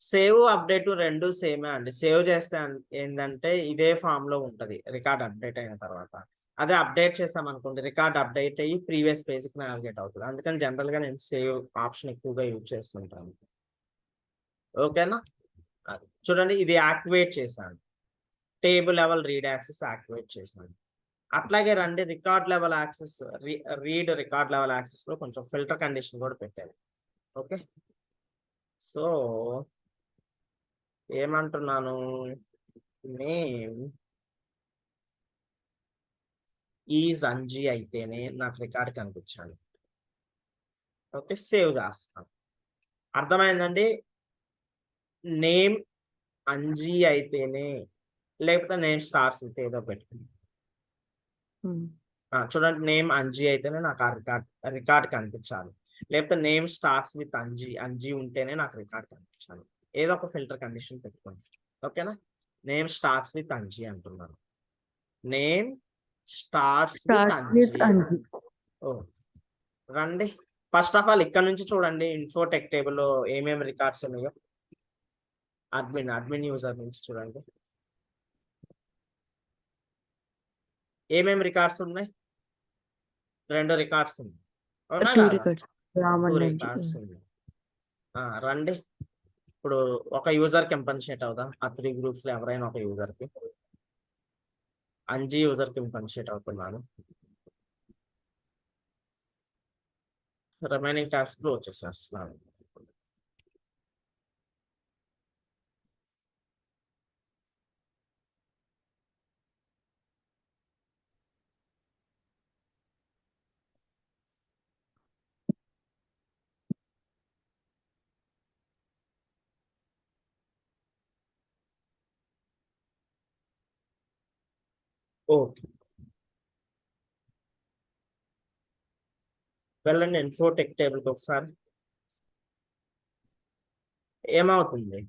సేవ్ అప్డేట్ రెండు సేమే అండి. సేవ్ చేస్తే ఏంటంటే ఇదే ఫామ్ లో ఉంటది రికార్డ్ అప్డేట్ అయిన తర్వాత. అదే అప్డేట్ చేసాం అనుకోండి, రికార్డ్ అప్డేట్ అయ్యి ప్రీవియస్ పేజ్ కి నావిగేట్ అవుతుంది. అందుకని జనరల్ గా నేను సేవ్ ఆప్షన్ ఎక్కువగా యూజ్ చేస్తుంటాను. ఓకేనా? అది చూడండి, ఇది యాక్టివేట్ చేశాను. Table level read access activate చేశాను. అట్లాగే రండి, record level access read record level access లో కొంచెం ఫిల్టర్ కండిషన్ కూడా పెట్టాను. ఓకే, సో ఏమంటున్నాను, నేమ్ ఈజ్ అంజీ అయితేనే నాకు రికార్డ్ కనిపించాలి. ఓకే, సేవ్ చేస్తాను. అర్థమైందండి? నేమ్ అంజీ అయితేనే, లేకపోతే నేమ్ స్టార్స్ అయితే ఏదో పెట్టుకుంది. చూడండి, నేమ్ అంజీ అయితేనే నాకు ఆ రికార్డ్ కనిపించాలి. లేకపోతే నేమ్ స్టార్ట్స్ విత్ అంజీ ఉంటేనే నాకు రికార్డ్ కనిపించాలి. ఏదో ఒక ఫిల్టర్ కండిషన్ పెట్టుకోండి. ఓకేనా? నేమ్ స్టార్ట్స్ విత్ అంజీ అంటున్నాను. Name starts with Anji. ఓ రండి, ఫస్ట్ ఆఫ్ ఆల్ ఇక్కడ నుంచి చూడండి, ఇన్ఫోటెక్ టేబుల్ లో ఏమేమి రికార్డ్స్ ఉన్నాయో. అడ్మిన్ యూజర్ నుంచి చూడండి ఏమేమి రికార్డ్స్ ఉన్నాయి. 2 రికార్డ్స్ ఉన్నాయి, అవునా కాదా? 2 రికార్డ్స్ ఉన్నాయి. రండి, ఇప్పుడు ఒక యూజర్ కి ఇంపన్షియేట్ అవుదాం. ఆ 3 గ్రూప్స్ లో ఎవరైనా ఒక యూజర్ కి, అంజీ యూజర్ కి ఇంపన్షియేట్ అవుతున్నాను. రిమైనింగ్ టాస్క్ క్లోజ్ చేసేస్తున్నాను. ఓకే, వెళ్ళండి ఇన్ఫోటెక్ టేబుల్ కి ఒకసారి. ఏమవుతుంది?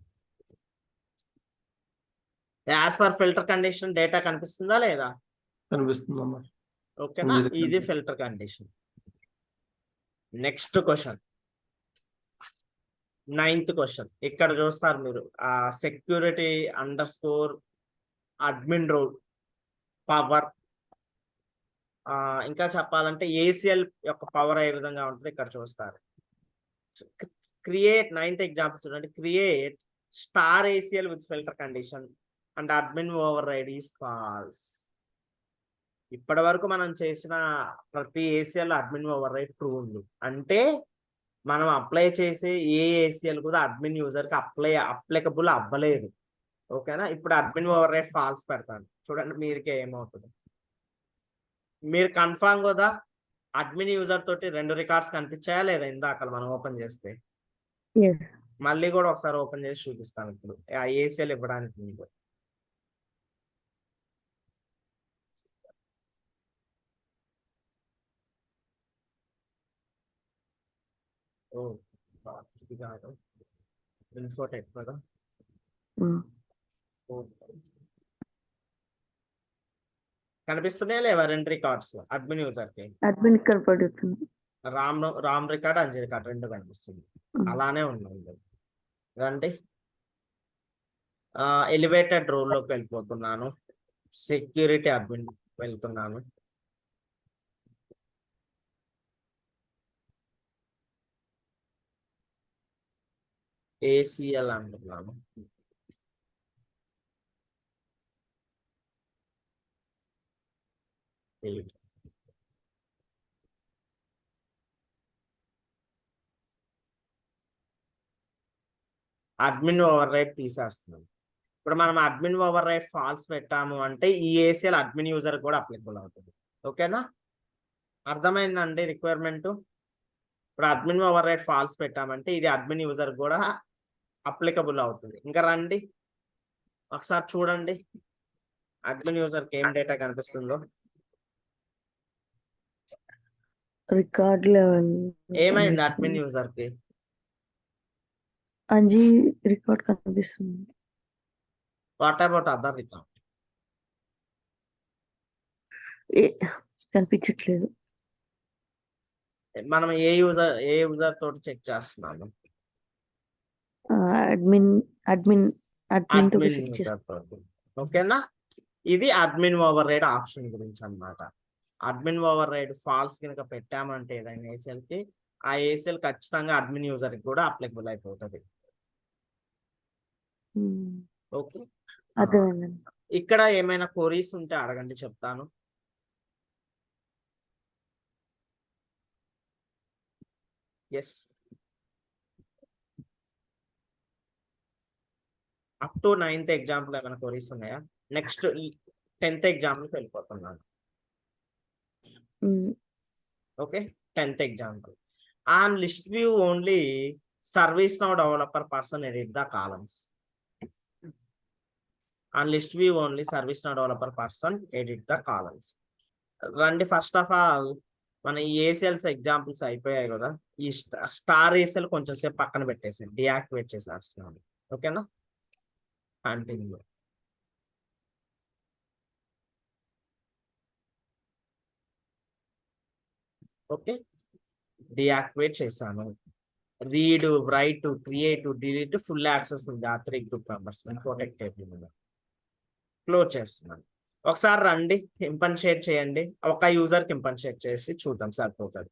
As per filter condition data కనిపిస్తుందా లేదా? కనిపిస్తుందమ్మా. ఓకేనా? ఇది filter condition. Next question, 9th question. ఇక్కడ చూస్తారు మీరు, security underscore admin role power. ఇంకా చెప్పాలంటే ఏసీఎల్ యొక్క పవర్ ఏ విధంగా ఉంటుంది ఇక్కడ చూస్తారు. క్రియేట్ 9th ఎగ్జాంపుల్ చూడండి. Create star ACL with filter condition and admin override is false. ఇప్పటి వరకు మనం చేసిన ప్రతి ACL admin override true ఉంది. అంటే మనం అప్లై చేసే ఏ ఏసీఎల్ కూడా అడ్మిన్ యూజర్ కి అప్లికబుల్ అవ్వలేదు. ఓకేనా? ఇప్పుడు అడ్మిన్ ఓవర్ రైడ్ ఫాల్స్ పెడతాను. చూడండి మీరుకే ఏమవుతుంది. మీరు కన్ఫామ్ కదా అడ్మిన్ యూజర్ తోటి 2 రికార్డ్స్ కనిపించాయా లేదా? ఇందాక మనం ఓపెన్ చేస్తే మళ్ళీ కూడా ఒకసారి ఓపెన్ చేసి చూపిస్తాను. ఇప్పుడు ఆ ఏసీఎల్ ఇవ్వడానికి ముందు. ఇది కాదు, ఇన్ఫోటెక్ కదా. కనిపిస్తున్నాయా లేవా 2 రికార్డ్స్ అడ్మిన్ యూజర్ కి? అడ్మిన్ కనపడుతుంది. రామ్ రికార్డ్, అంజీ రికార్డ్ 2 కనిపిస్తుంది. అలానే ఉన్నాయి. రండి, ఎలివేటెడ్ రోల్ లోకి వెళ్ళిపోతున్నాను. సెక్యూరిటీ అడ్మిన్ వెళ్తున్నాను. ACL అంటున్నాను. అడ్మిన్ ఓవర్ రైట్ తీసేస్తున్నాం. ఇప్పుడు మనం అడ్మిన్ ఓవర్ రైట్ ఫాల్స్ పెట్టాము అంటే ఈ ACL అడ్మిన్ యూజర్ కూడా అప్లికబుల్ అవుతుంది. ఓకేనా, అర్థమైందండి రిక్వైర్మెంట్. ఇప్పుడు అడ్మిన్ ఓవర్ రైట్ ఫాల్స్ పెట్టామంటే ఇది అడ్మిన్ యూజర్ కూడా అప్లికబుల్ అవుతుంది. ఇంకా రండి ఒకసారి చూడండి అడ్మిన్ యూజర్కి ఏం డేటా కనిపిస్తుందో. రికార్డ్ లెవెల్ ఏమైంది అడ్మిన్ యూజర్కి? అంజీ రికార్డ్ కనిపిస్తుంది. What about other record? కనిపించట్లేదు. మనం ఏ యూజర్ తోటి చెక్ చేస్తున్నాము? అడ్మిన్ అడ్మిన్ అడ్మిన్ తో అడ్మిన్ చెక్ యూజర్ తోటి. ఓకేనా, ఇది అడ్మిన్ ఓవర్ రైడ్ ఆప్షన్ గురించి అన్నమాట. అడ్మిన్ ఓవర్ రైడ్ ఫాల్స్ కనుక పెట్టామంటే ఏదైనా ACL కి, ఆ ACL ఖచ్చితంగా అడ్మిన్ యూజర్ కి కూడా అప్లికబుల్ అయిపోతుంది. ఓకే, అర్థమైందండి. ఇక్కడ ఏమైనా క్వరీస్ ఉంటే అడగండి, చెప్తాను. Yes, up to 9th example ఏమైనా క్వరీస్ ఉన్నాయా? నెక్స్ట్ 10th ఎగ్జాంపుల్కి వెళ్ళిపోతున్నాను. Okay, 10th example. On list view only ServiceNow developer person edit the columns. On list view only ServiceNow developer person edit the columns. రండి, first of all మన ఈ ACLs examples అయిపోయాయి కదా, ఈ star ACL కొంచెం సేపు పక్కన పెట్టేసి డియాక్టివేట్ చేసేస్తున్నాను. ఓకేనా, కంటిన్యూ. ఓకే, డియాక్టివేట్ చేశాను. Read, right, create, delete full access ఉంది ఆ 3 గ్రూప్ మెంబర్స్. ఇన్ఫోటెక్ టేబుల్ మీద క్లోజ్ చేస్తున్నాను. ఒకసారి రండి, ఇంపన్షియేట్ చేయండి. ఒక యూజర్కి ఇంపన్షియేట్ చేసి చూద్దాం, సరిపోతుంది.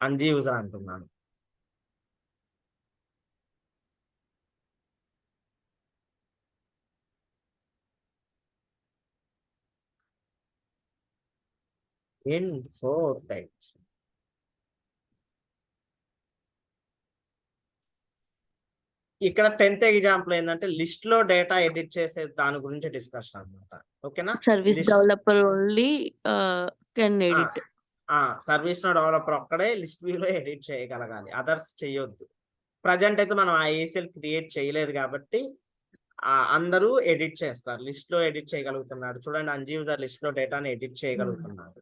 అంజీ యూజర్ అంటున్నాను. ఇన్ఫోటెక్ ఇక్కడ 10th ఎగ్జాంపుల్ ఏంటంటే లిస్ట్ లో డేటా ఎడిట్ చేసే దాని గురించి డిస్కషన్ అన్నమాట. ఓకేనా, service developer only can edit. ServiceNow developer ఒక్కడే లిస్ట్ వ్యూలో ఎడిట్ చేయగలగాలి, అదర్స్ చేయొద్దు. ప్రజెంట్ అయితే మనం ఆ ACL క్రియేట్ చేయలేదు కాబట్టి అందరూ ఎడిట్ చేస్తారు. లిస్ట్ లో ఎడిట్ చేయగలుగుతున్నాడు. చూడండి, అంజీ యూజర్ లిస్ట్ లో డేటాని ఎడిట్ చేయగలుగుతున్నాడు.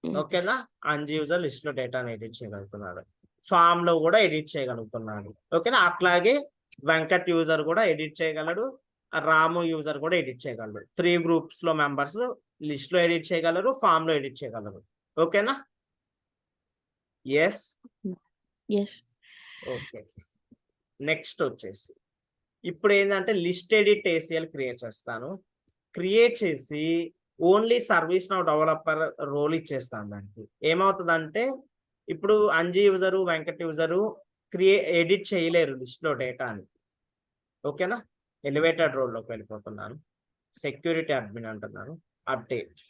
ఓకేనా, అంజీ యూజర్ లిస్ట్ లో డేటాని ఎడిట్ చేయగలుగుతున్నాడు. ఫామ్ లో కూడా ఎడిట్ చేయగలుగుతున్నాడు. ఓకేనా, అట్లాగే వెంకట్ యూజర్ కూడా ఎడిట్ చేయగలడు. రాము యూజర్ కూడా ఎడిట్ చేయగలడు. 3 గ్రూప్స్ లో మెంబర్స్ లిస్ట్ లో ఎడిట్ చేయగలరు, ఫామ్ లో ఎడిట్ చేయగలరు. ఓకేనా, ఎస్. ఓకే, నెక్స్ట్ వచ్చేసి ఇప్పుడు ఏంటంటే లిస్ట్ ఎడిట్ ACL క్రియేట్ చేస్తాను. క్రియేట్ చేసి ఓన్లీ ServiceNow డెవలపర్ రోల్ ఇచ్చేస్తాను. దానికి ఏమవుతుందంటే ఇప్పుడు Anji user, Venkat user edit చేయలేరు లిస్ట్ లో డేటాని. ఓకేనా, ఎలివేటెడ్ రోల్లోకి వెళ్ళిపోతున్నాను. సెక్యూరిటీ అడ్మిన్ అంటున్నాను. అప్డేట్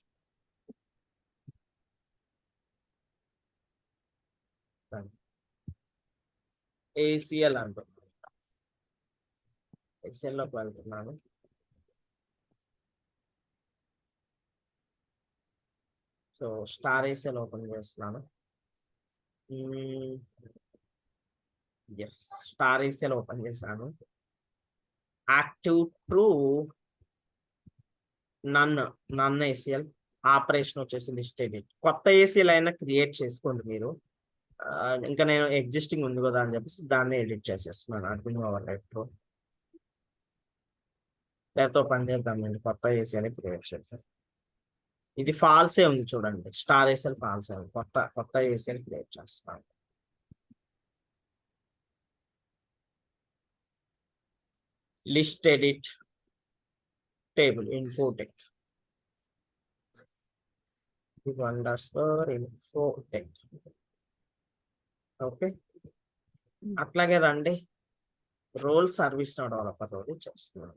ACL అంటున్నాను. ఎక్సెల్ లోకి వెళ్తున్నాను. సో స్టార్ ACL ఓపెన్ చేస్తున్నాను. ఎస్, స్టార్ ACL ఓపెన్ చేశాను. యాక్టివ్ ట్రూ నన్ ACL. ఆపరేషన్ వచ్చేసి లిస్ట్ ఎడిట్. కొత్త ACL అయినా క్రియేట్ చేసుకోండి మీరు. ఇంకా నేను ఎగ్జిస్టింగ్ ఉంది కదా అని చెప్పేసి దాన్ని ఎడిట్ చేసేస్తున్నాను. అడ్మిన్ ఓవర్ రైట్ లో లేకపోతే పని చేద్దామండి, కొత్త ACL క్రియేట్ చేస్తాను. ఇది ఫాల్సే ఉంది చూడండి, స్టార్ ACL ఫాల్సే ఉంది. కొత్త ACL క్రియేట్ చేస్తాను. List edit table infotech _infotech. Okay, అట్లాగే రండి role service no developer role చేస్తున్నాను.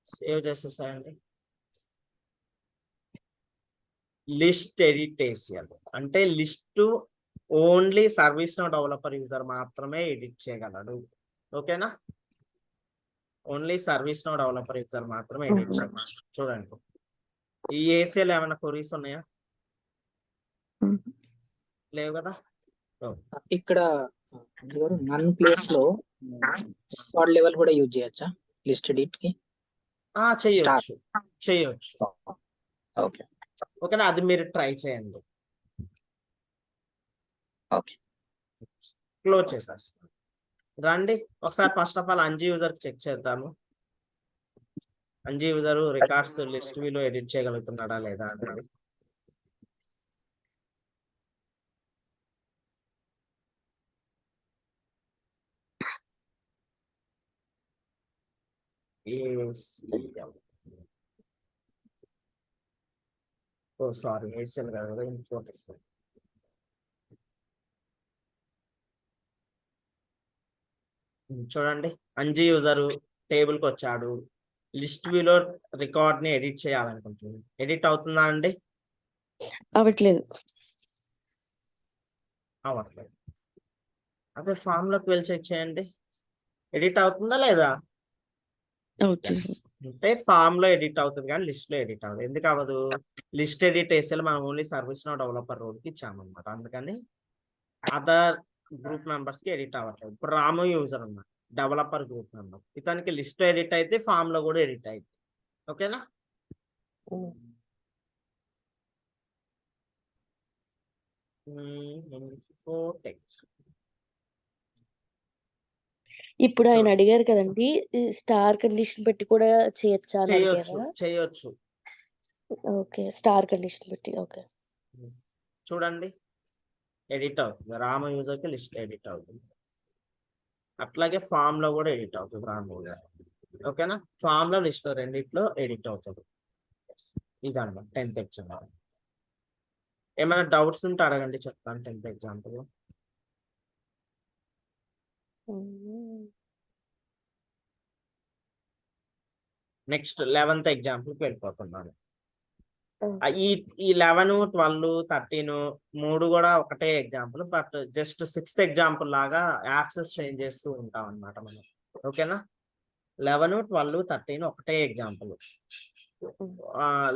సేవ్ చేసేసాయండి. లిస్ట్ ఎడిట్ చేసేయాలి అంటే list only service no developer user మాత్రమే ఎడిట్ చేయగలడు. ఓకేనా, only service no developer user మాత్రమే ఎడిట్ చేయగలడు. చూడండి ఈ ఏసీఎల్ ఏమైనా క్వరీస్ ఉన్నాయా? లేవు కదా. ఇక్కడ నన్ ప్లేస్ లో రికార్డ్ లెవెల్ కూడా యూజ్ చేయొచ్చా లిస్ట్ ఎడిట్ కి? చేయొచ్చు చేయొచ్చు. ఓకే ఓకేనా, అది మీరు ట్రై చేయండి. ఓకే క్లోజ్ చేసేస్తాను. రండి ఒకసారి first of all Anji user check చేద్దాము. అంజీ యూజర్ రికార్డ్స్ లిస్ట్ వ్యూలో ఎడిట్ చేయగలుగుతున్నాడా లేదా అనేది. ఓ సారీ, ఏసీఎల్ కాదు, ఇన్ఫోటెక్. చూడండి అంజీ యూజర్ టేబుల్ కి వచ్చాడు, లిస్ట్ వ్యూలో రికార్డ్ ని ఎడిట్ చేయాలనుకుంటుంది. ఎడిట్ అవుతుందా అండి? అవ్వట్లేదు. అవ్వట్లేదు. అదే ఫామ్ లోకి వెళ్ళి చెక్ చేయండి, ఎడిట్ అవుతుందా లేదా? అవుతుంది. అంటే ఫామ్ లో ఎడిట్ అవుతుంది కానీ లిస్ట్ లో ఎడిట్ అవ్వదు. ఎందుకు అవ్వదు? లిస్ట్ ఎడిట్ వేసేది మనం only service no developer role కి ఇచ్చామన్నమాట. అందుకని అదర్ గ్రూప్ మెంబర్స్ కి ఎడిట్ అవ్వట్లేదు. ఇప్పుడు రాము యూజర్ ఉన్నారు, డెవలపర్ గ్రూప్ మెంబర్, ఇతనికి లిస్ట్ ఎడిట్ అయితే ఫామ్ లో కూడా ఎడిట్ అయితే. ఓకేనా, ఇప్పుడు ఆయన అడిగారు కదండి, స్టార్ కండిషన్ పెట్టి కూడా చేయొచ్చా అని చేయొచ్చు అడిగారా? చేయొచ్చు. ఓకే, స్టార్ కండిషన్ పెట్టి. ఓకే, చూడండి ఎడిట్ అవుతుంది, రామ యూజర్ కి లిస్ట్ ఎడిట్ అవుతుంది. అట్లాగే ఫామ్ లో కూడా ఎడిట్ అవుతుంది రామ యూజర్. ఓకేనా, ఫామ్ లో లిస్ట్ లో రెండిట్లో ఎడిట్ అవుతుంది. ఇదన్నమాట 10th ఎగ్జాంపుల్. ఏమైనా డౌట్స్ ఉంటే అడగండి, చెప్తాను 10th ఎగ్జాంపుల్. నెక్స్ట్ 11th ఎగ్జాంపుల్కి వెళ్ళిపోతున్నాను. ఈ 11, 12, 13 మూడు కూడా ఒకటే example, but just 6th example లాగా యాక్సెస్ చేంజ్ చేస్తూ ఉంటాం అన్నమాట మనం. ఓకేనా, 11, 12, 13 ఒకటే ఎగ్జాంపుల్.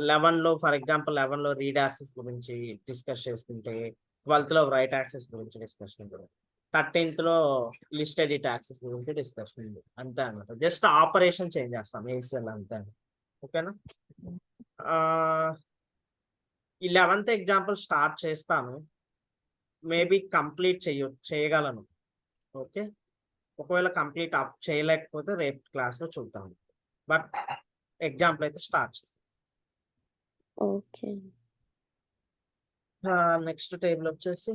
11 లో ఫర్ ఎగ్జాంపుల్ 11 లో రీడ్ యాక్సెస్ గురించి డిస్కస్ చేసుకుంటే 12th లో రైట్ యాక్సెస్ గురించి డిస్కషన్ ఉంటుంది, 13th లో లిస్ట్ ఎడిట్ యాక్సెస్ గురించి డిస్కషన్ ఉంది. అంతే అన్నమాట, జస్ట్ ఆపరేషన్ చేంజ్ చేస్తాం ఏసీఎల్ అంతే. ఓకేనా, ఈ 11th ఎగ్జాంపుల్ స్టార్ట్ చేస్తాను, మేబీ కంప్లీట్ చేయగలను. ఓకే, ఒకవేళ కంప్లీట్ చేయలేకపోతే రేపు క్లాస్లో చూద్దాం, బట్ ఎగ్జాంపుల్ అయితే స్టార్ట్ చేస్తాం. ఓకే. నెక్స్ట్ టేబుల్ వచ్చేసి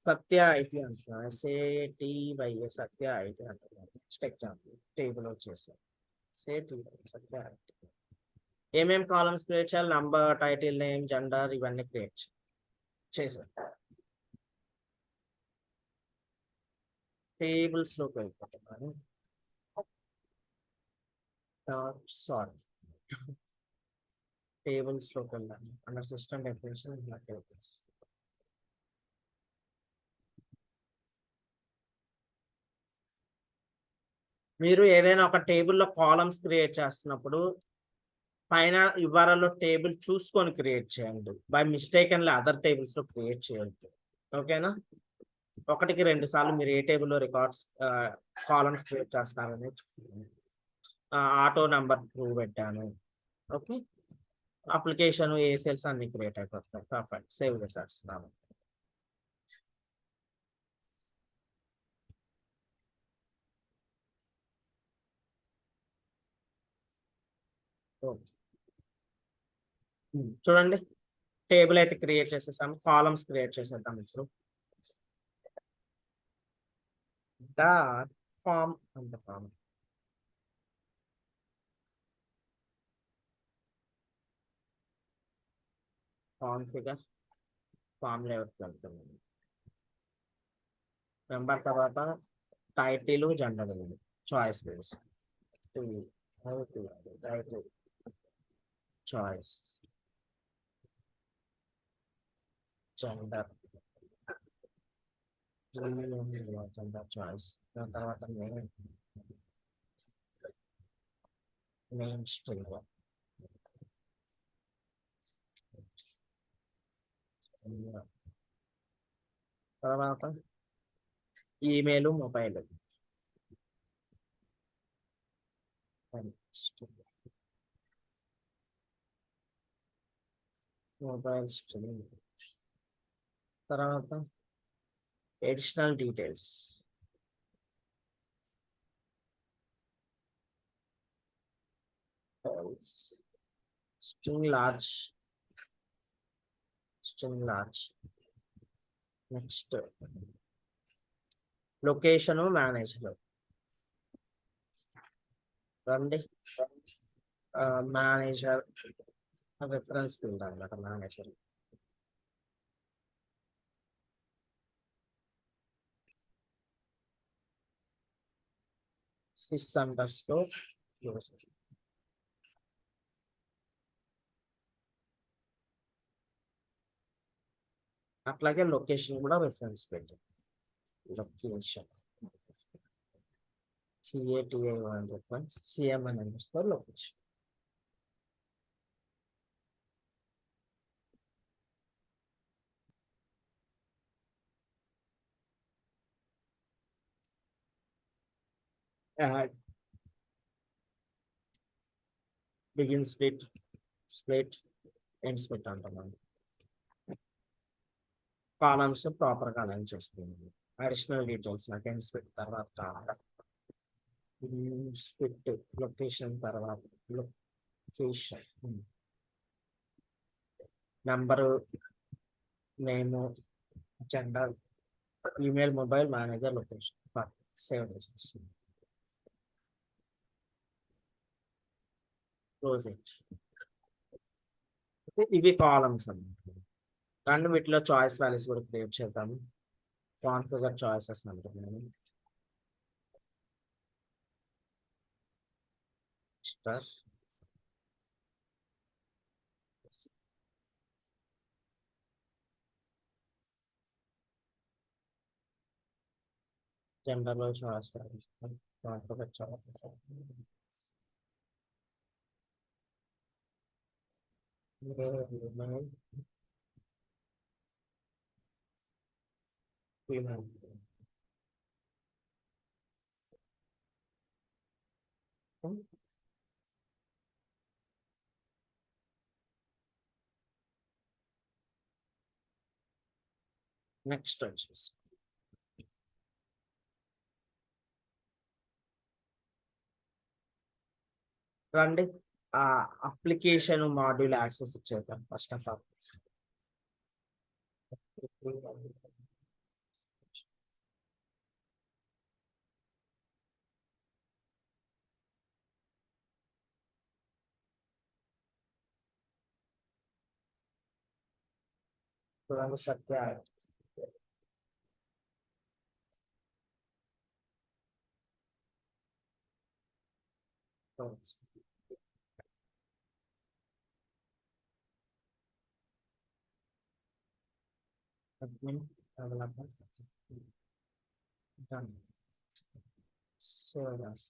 సత్య ఐటీ అంటున్నారు, SATY సత్య ఐటీ అంటున్నారు. నెక్స్ట్ ఎగ్జాంపుల్ టేబుల్ వచ్చేసి SATY సత్య ఐటీ. ఏమేమి కాలమ్స్ క్రియేట్ చేయాలి? నంబర్, టైటిల్, నేమ్, జెండర్, ఇవన్నీ క్రియేట్ చేశారు. టేబుల్స్ లోకి వెళ్ళిపోతున్నాను. సారీ, టేబుల్స్ లోకి వెళ్ళాను. Under system definition tables. మీరు ఏదైనా ఒక టేబుల్లో కాలమ్స్ క్రియేట్ చేస్తున్నప్పుడు పైన URL టేబుల్ చూసుకొని క్రియేట్ చేయండి, by mistake and other tables లో క్రియేట్ చేయొద్దు. ఓకేనా, 1కి 2 సార్లు మీరు ఏ టేబుల్లో రికార్డ్స్ కాలమ్స్ క్రియేట్ చేస్తున్నారని ఆటో నంబర్ ట్రూ పెట్టాను. ఓకే, అప్లికేషన్ ఏసీఎల్స్ అన్ని క్రియేట్ అయిపోతాయి. పర్ఫెక్ట్, సేవ్ చేసేస్తున్నాను. చూడండి టేబుల్ అయితే క్రియేట్ చేసేసాము, కాలమ్స్ క్రియేట్ చేసేద్దాం. ఇప్పుడు డాట్ ఫామ్ అంత ఫామ్ కాన్ఫిగర్ ఫామ్ లేఅవుట్ వెళ్తుంది. నెంబర్ తర్వాత title gender choice base title choice gender gender choice దాని తర్వాత మెయిన్ స్ట్రింగ్ తర్వాత ఈమెయిల్ మొబైల్ మొబైల్ స్ట్రింగ్ తర్వాత additional details string large next location manager రండి మేనేజర్ రిఫరెన్స్ ఫీల్డ్ అన్నమాట manager sys underscore user అట్లాగే location కూడా reference పెట్టి location CATI reference CMN underscore location add begin split end split అంటున్నాను columns proper గా align చేసుకుంది additional details నాకు end split తర్వాత స్ప్లిట్ లొకేషన్ తర్వాత location number name gender email mobile manager location save చేసేసి close it ఇవి columns అన్నమాట రెండు వీటిలో చాయిస్ వాల్యూస్ కూడా క్రియేట్ చేద్దాము కాన్ఫిగర్ చాయిసెస్ అంటున్నాను స్టార్ జెండర్లో choice values configure choice next వచ్చేసి రండి ఆ అప్లికేషన్ మాడ్యూల్ యాక్సెస్ ఇచ్చేద్దాం ఫస్ట్ ఆఫ్ ఆల్ చూడండి Satya admin developer done save as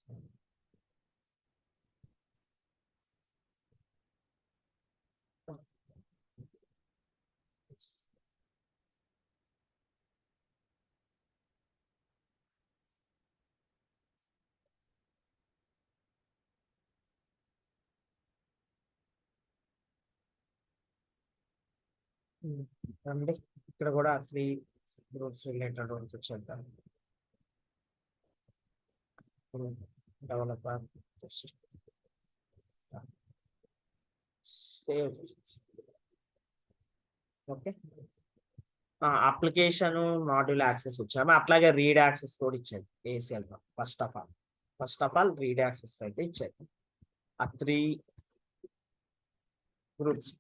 రండి ఇక్కడ కూడా 3 గ్రూప్స్ రిలేటెడ్ రూల్స్ ఇచ్చేద్దాం developer test save okay application module access ఇచ్చాము, అట్లాగే రీడ్ యాక్సెస్ కూడా ఇచ్చేది ఏసీఎల్ లో. First of all read access అయితే ఇచ్చేది ఆ 3 గ్రూప్స్.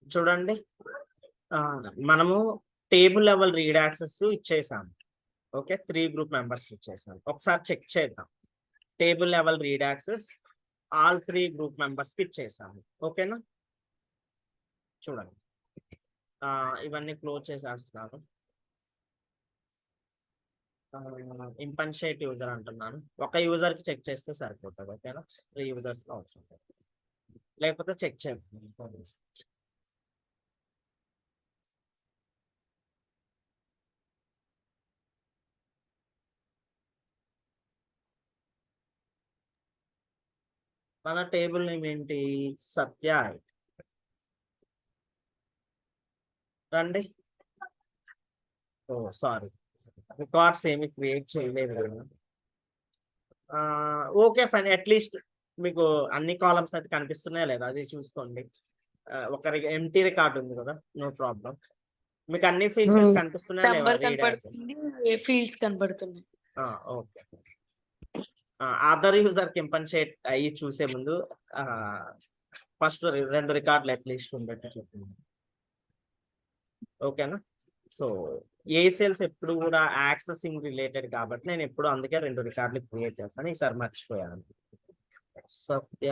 చూడండి, మనము టేబుల్ లెవెల్ రీడ్ యాక్సెస్ ఇచ్చేసాం. ఓకే, 3 గ్రూప్ మెంబర్స్ ఇచ్చేసాం. ఒకసారి చెక్ చేద్దాం. Table level read access all 3 group members కి ఇచ్చేసాము. ఓకేనా, చూడండి, ఇవన్నీ క్లోజ్ చేసేస్తున్నాను. ఇంపన్షియేట్ యూజర్ అంటున్నాను. ఒక యూజర్ కి చెక్ చేస్తే సరిపోతుంది. ఓకేనా, 3 యూజర్స్ కి అవసరం లేదు. లేకపోతే చెక్ చేద్దాం. మన టేబుల్ నేమ్ ఏంటి? సత్య. రండి. ఓ సారీ, రికార్డ్స్ ఏమి క్రియేట్ చేయలేదు కదా. ఓకే ఫైన్, అట్లీస్ట్ మీకు అన్ని కాలమ్స్ అయితే కనిపిస్తున్నాయా లేదా అది చూసుకోండి. ఒకరికి ఎంటీ రికార్డ్ ఉంది కదా, నో ప్రాబ్లం. మీకు అన్ని ఫీల్డ్స్ కనిపిస్తున్నాయా లేవా? Number read access. కనపడుతుంది, ఫీల్డ్స్ కనపడుతున్నాయి. ఓకే, అదర్ యూజర్ కి ఇంపన్షియేట్ అయ్యి చూసే ముందు ఫస్ట్ 2 రికార్డులు అట్లీస్ట్ ఉండేట్టు చెప్పింది. ఓకేనా, సో ఏసెల్స్ ఎప్పుడు కూడా యాక్సెసింగ్ రిలేటెడ్ కాబట్టి నేను ఎప్పుడు అందుకే 2 రికార్డులు క్రియేట్ చేస్తాను. ఈసారి మర్చిపోయాను. సత్య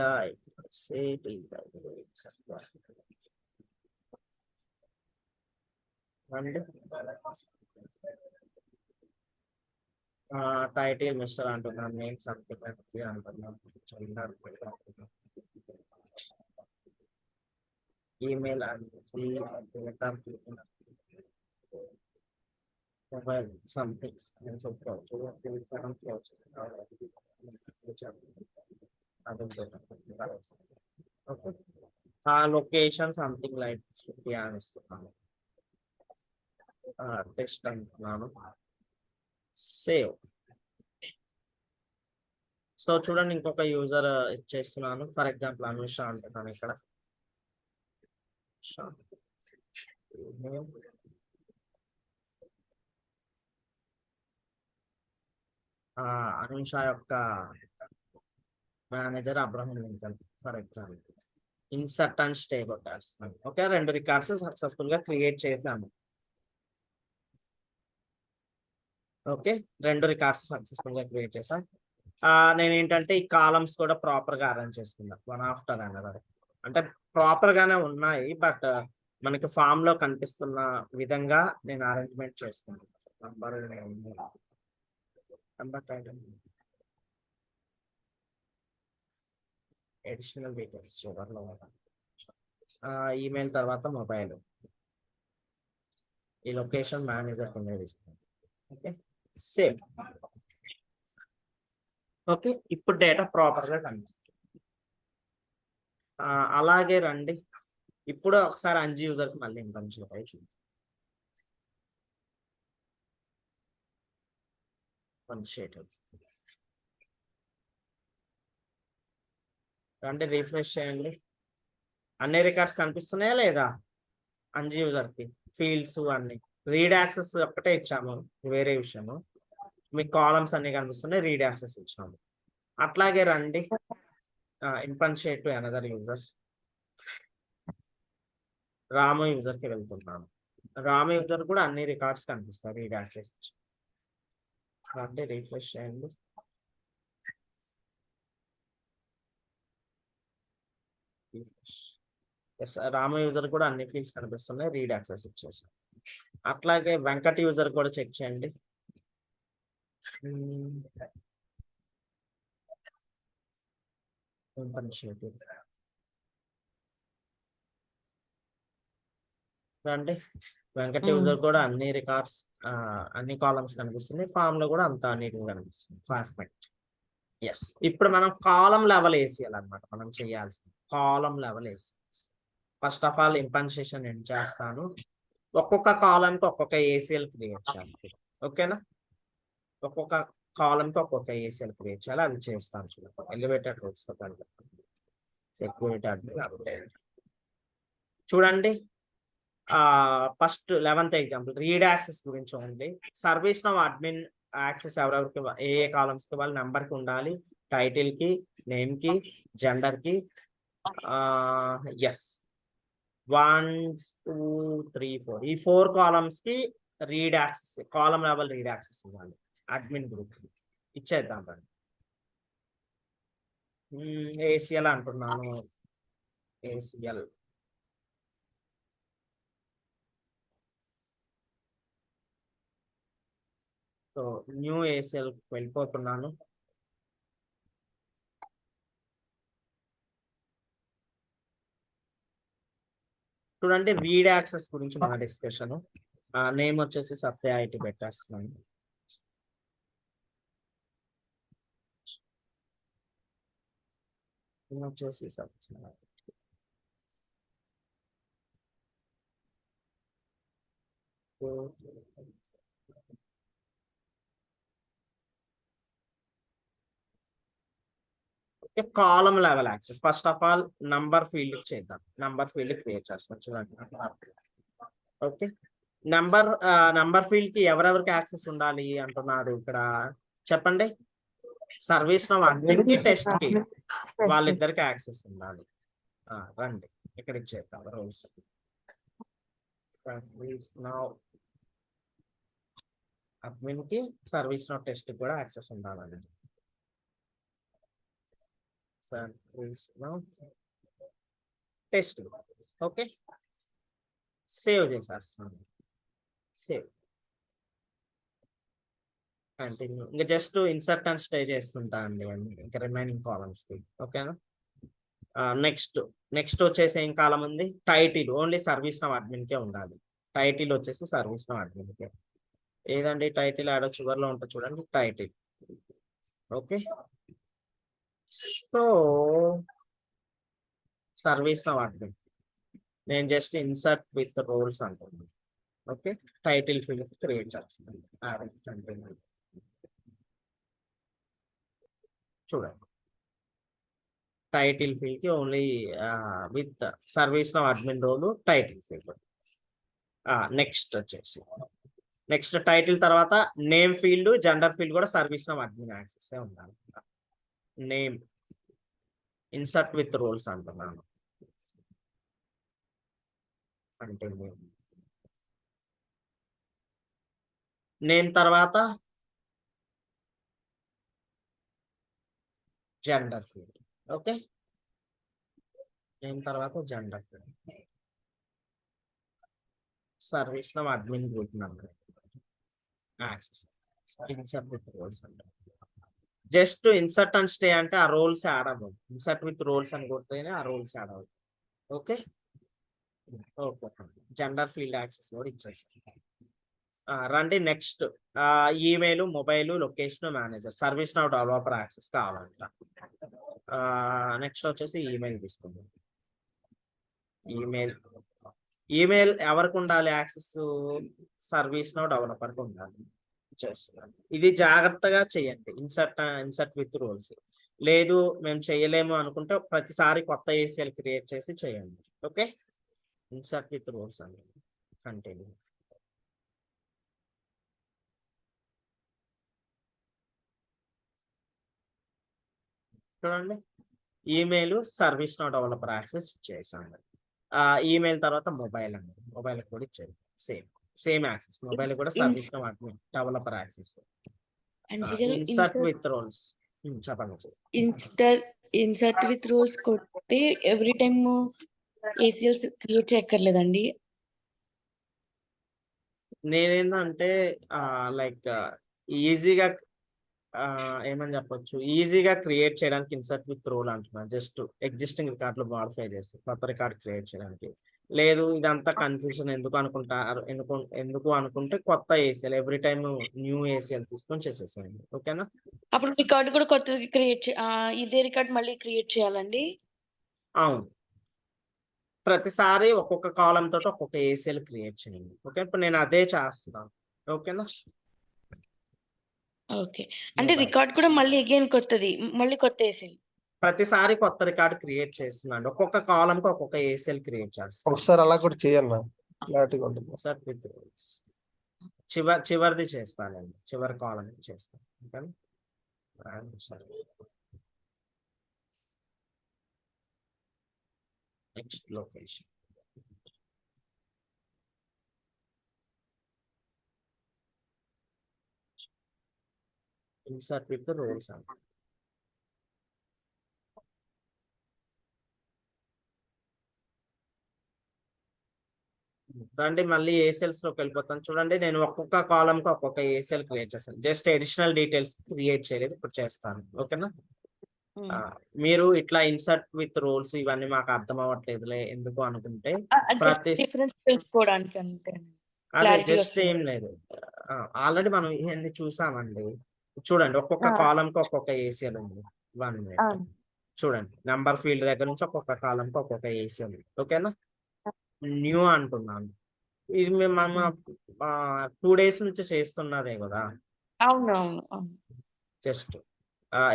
టైటిల్ మిస్టర్ అంటున్నాను, నేను సంథింగ్ అంటున్నాను, ఈమెయిల్ మొబైల్ సంథింగ్ నేను చెప్పుకోవచ్చు. ఓకే, ఆ లొకేషన్ సంథింగ్ లైక్ అని ఇస్తున్నాను. టెస్ట్ అంటున్నాను, సేవ్. సో చూడండి, ఇంకొక యూజర్ ఇచ్చేస్తున్నాను. ఫర్ ఎగ్జాంపుల్ అనుష అంటున్నాను ఇక్కడ. అనుష యొక్క manager Abraham Lincoln for example. Insert and stay కొట్టేస్తున్నాను. ఓకే, 2 రికార్డ్స్ సక్సెస్ఫుల్ గా క్రియేట్ చేద్దాము. ఓకే, 2 రికార్డ్స్ సక్సెస్ఫుల్ గా క్రియేట్ చేసాం. నేను ఏంటంటే ఈ కాలమ్స్ కూడా ప్రాపర్ గా అరేంజ్ చేసుకున్నాను, వన్ ఆఫ్టర్ అనదర్. అంటే ప్రాపర్ గానే ఉన్నాయి, బట్ మనకి ఫామ్ లో కనిపిస్తున్న విధంగా నేను అరేంజ్మెంట్ చేసుకున్నాను. అడిషనల్ డీటెయిల్స్ చివర్లో ఈమెయిల్ తర్వాత మొబైల్, ఈ లొకేషన్ మేనేజర్ కింద తీసుకున్నాను. Okay, save. ఓకే, ఇప్పుడు డేటా ప్రాపర్ గా కనిపిస్తుంది. అలాగే రండి, ఇప్పుడు ఒకసారి అంజి యూజర్ కి మళ్ళీ ఇంపన్షియేట్ అయ్యి చూద్దాం. రండి, రిఫ్రెష్ చేయండి. అన్ని రికార్డ్స్ కనిపిస్తున్నాయా లేదా? అంజి యూజర్ కి ఫీల్డ్స్ అన్ని. రీడ్ యాక్సెస్ ఒక్కటే ఇచ్చాము, వేరే విషయము. మీకు కాలమ్స్ అన్ని కనిపిస్తున్నాయి, రీడ్ యాక్సెస్ ఇచ్చాము. అట్లాగే రండి impersonate to another user. Ramu user కి వెళ్తున్నాను. రాము యూజర్ కూడా అన్ని రికార్డ్స్ కనిపిస్తాయి. రీడ్ యాక్సెస్ అంటే రిఫ్రెష్ చేయండి. రామ యూజర్ కూడా అన్ని ఫీల్డ్స్ కనిపిస్తున్నాయి. రీడ్ యాక్సెస్ ఇచ్చేసి అట్లాగే వెంకట్ యూజర్ కూడా చెక్ చేయండి. రండి వెంకట యూజర్ కూడా అన్ని రికార్డ్స్ అన్ని కాలమ్స్ కనిపిస్తుంది. ఫామ్ లో కూడా అంత నీట్గా కనిపిస్తుంది. పర్ఫెక్ట్. ఎస్, ఇప్పుడు మనం కాలం లెవెల్ వేసేయాలన్నమాట. మనం చేయాల్సింది కాలం లెవెల్ వేసి ఫస్ట్ ఆఫ్ ఆల్ ఇంపన్షియేషన్ ఎండ్ చేస్తాను. ఒక్కొక్క కాలంకి ఒక్కొక్క ఏసీఎల్ క్రియేట్ చేయాలి. ఓకేనా? ఒక్కొక్క కాలంకి ఒక్కొక్క ఏసీఎల్ క్రియేట్ చేయాలి. అది చేస్తాను. చూడండి ఎలివేటెడ్ రూల్స్ సెక్యూరిటీ అప్డేట్ చూడండి. First 11th example read access గురించి ఉంది. సర్వీస్ నౌ అడ్మిన్ యాక్సెస్ ఎవరెవరికి ఏ కాలమ్స్ కి వాళ్ళ నెంబర్ కి ఉండాలి, టైటిల్ కి, నేమ్ కి, జెండర్ కి. ఎస్ 1 2 3 4 ఈ 4 కాలమ్స్ కి రీడ్ యాక్సెస్, కాలం లెవెల్ రీడ్ యాక్సెస్ ఇవ్వాలి. అడ్మిన్ గ్రూప్ ఇచ్చేద్దాం. ఏసీఎల్ అంటున్నాను. ఏసీఎల్ సో న్యూ ఏసీఎల్ వెళ్ళిపోతున్నాను. చూడండి రీడ్ యాక్సెస్ గురించి మన డిస్కషన్. నేమ్ వచ్చేసి సత్య ఐటీ పెట్టేస్తున్నాను. వచ్చేసి Satya column level access. First of all number field చేద్దాం. నంబర్ ఫీల్డ్ క్రియేట్ చేస్తాం. చూడండి ఓకే. నంబర్ ఫీల్డ్ కి ఎవరెవరికి యాక్సెస్ ఉండాలి అంటున్నారు ఇక్కడ చెప్పండి. సర్వీస్ నౌ అడ్మిన్ కి, టెస్ట్ కి వాళ్ళిద్దరికి యాక్సెస్ ఉండాలి. రండి ఇక్కడ ఇచ్చేద్దాం రూల్స్. సర్వీస్ నౌ అడ్మిన్ కి, సర్వీస్ నౌ టెస్ట్ కూడా యాక్సెస్ ఉండాలండి. ServiceNow test. Okay, save చేసేస్తాను. Save continue. ఇంకా జస్ట్ ఇన్సర్ట్ అండ్ స్టే చేస్తుంటా అండి ఇంకా రిమైనింగ్ కాలమ్స్ కి. ఓకేనా? నెక్స్ట్ వచ్చేసి ఏం కాలం ఉంది? Title only service now admin కే ఉండాలి. టైటిల్ వచ్చేసి సర్వీస్ నౌ అడ్మిన్ కే. ఏదండి టైటిల్? ఆడ చివరిలో ఉంటుంది చూడండి title. Okay, so service now admin నేను జస్ట్ ఇన్సర్ట్ విత్ రోల్స్ అంటున్నాను. ఓకే, టైటిల్ ఫీల్డ్ క్రియేట్ చేస్తాను. చూడండి టైటిల్ ఫీల్డ్ కి only with service now admin role title field. Next వచ్చేసి నెక్స్ట్ టైటిల్ తర్వాత నేమ్ ఫీల్డ్, జెండర్ ఫీల్డ్ కూడా service now admin access ఉండాలి. Name insert with roles అంటున్నాను. అంటే నేమ్ తర్వాత జెండర్ ఫీల్డ్. ఓకే, నేమ్ తర్వాత gender field. Service now admin group number access insert with roles అంటే just insert and stay అంటే ఆ roles add అవ్వదు. ఇన్సర్ట్ విత్ రోల్స్ అని కొడితేనే ఆ రోల్స్ యాడ్ అవ్వదు. Okay okay, gender field access కూడా ఇచ్చేస్తాం. రండి next email, mobile, location, manager, service now developer access కావాలంట. నెక్స్ట్ వచ్చేసి ఈమెయిల్ తీసుకుందాం. ఈమెయిల్ ఎవరికి ఉండాలి యాక్సెస్? సర్వీస్ నౌ డెవలపర్ కి ఉండాలి. చేస్తున్నాను. ఇది జాగ్రత్తగా చేయండి. Insert with roles. లేదు మేము చేయలేము అనుకుంటే ప్రతిసారి కొత్త ఏసీఎల్ క్రియేట్ చేసి చేయండి. ఓకే, ఇన్సర్ట్ విత్ రోల్స్ అండి. కంటిన్యూ. చూడండి email service no developer access ఇచ్చేసాను. ఈమెయిల్ తర్వాత మొబైల్ అండి, మొబైల్ కూడా ఇచ్చేది సేమ్ యాక్సెస్. మొబైల్ కూడా service no developer access. Insert with roles చెప్పండి. ఇన్సర్ట్ విత్ రోల్స్ కొడితే ఎవ్రీ టైమ్ ఏసీఎల్స్ క్రియేట్ చేయక్కర్లేదండి. నేనేందంటే లైక్ ఈజీగా ఏమని చెప్పొచ్చు, ఈజీగా క్రియేట్ చేయడానికి ఇన్సర్ట్ విత్ రోల్ అంటున్నాను. జస్ట్ ఎగ్జిస్టింగ్ రికార్డులు మాడిఫై చేసి కొత్త రికార్డ్ క్రియేట్ చేయడానికి. లేదు ఇదంతా కన్ఫ్యూజన్ ఎందుకు అనుకుంటారు, ఎందుకు అనుకుంటే కొత్త ACL every time new ACL తీసుకొని చేసేసేయండి. ఓకేనా? అప్పుడు రికార్డ్ కూడా కొత్తది ఇదే రికార్డ్ మళ్ళీ క్రియేట్ చేయాలండి. అవును, ప్రతిసారి ఒక్కొక్క కాలం తోటి ఒక్కొక్క ఏసీఎల్ క్రియేట్ చేయండి. ఓకే, ఇప్పుడు నేను అదే చేస్తున్నాను. ఓకేనా? ఓకే, అంటే రికార్డ్ కూడా మళ్ళీ అగైన్ కొత్తది, మళ్ళీ కొత్త ఏసీఎల్. ప్రతిసారి కొత్త రికార్డ్ క్రియేట్ చేస్తున్నాను. ఒక్కొక్క కాలంకి ఒక్కొక్క ఏసీఎల్ క్రియేట్ చేస్తాను. ఒకసారి అలా కూడా చేయన్నా, క్లారిటీగా ఉంటుంది. ఇన్సర్ట్ విత్ రోల్స్ చివరిది చేస్తానండి, చివరి కాలం చేస్తాను. ఓకేనా? Next location. Insert with roles అండి. రండి మళ్ళీ ఏసెల్స్ లోకి వెళ్ళిపోతాను. చూడండి నేను ఒక్కొక్క కాలం కి ఒక్కొక్క ఏసెల్ క్రియేట్ చేస్తాను. జస్ట్ అడిషనల్ డీటెయిల్స్ క్రియేట్ చేయలేదు, ఇప్పుడు చేస్తాను. ఓకేనా? మీరు ఇట్లా ఇన్సర్ట్ విత్ రోల్స్ ఇవన్నీ మాకు అర్థం అవ్వట్లేదులే ఎందుకు అనుకుంటే ప్రతి డిఫరెన్స్ తెలుసుకోవడానికి అంతే. అదే Clarity జస్ట్ వస్తుంది. ఏం లేదు, ఆల్రెడీ మనం ఇవన్నీ చూసామండి. చూడండి ఒక్కొక్క కాలం కి ఒక్కొక్క ఏసీఎల్ ఉంది. 1 minute చూడండి, నంబర్ ఫీల్డ్ దగ్గర నుంచి ఒక్కొక్క కాలం కి ఒక్కొక్క ఏసీఎల్. ఓకేనా? న్యూ అంటున్నాను. ఇది మనం 2 days నుంచి చేస్తున్నదే కదా. అవును. జస్ట్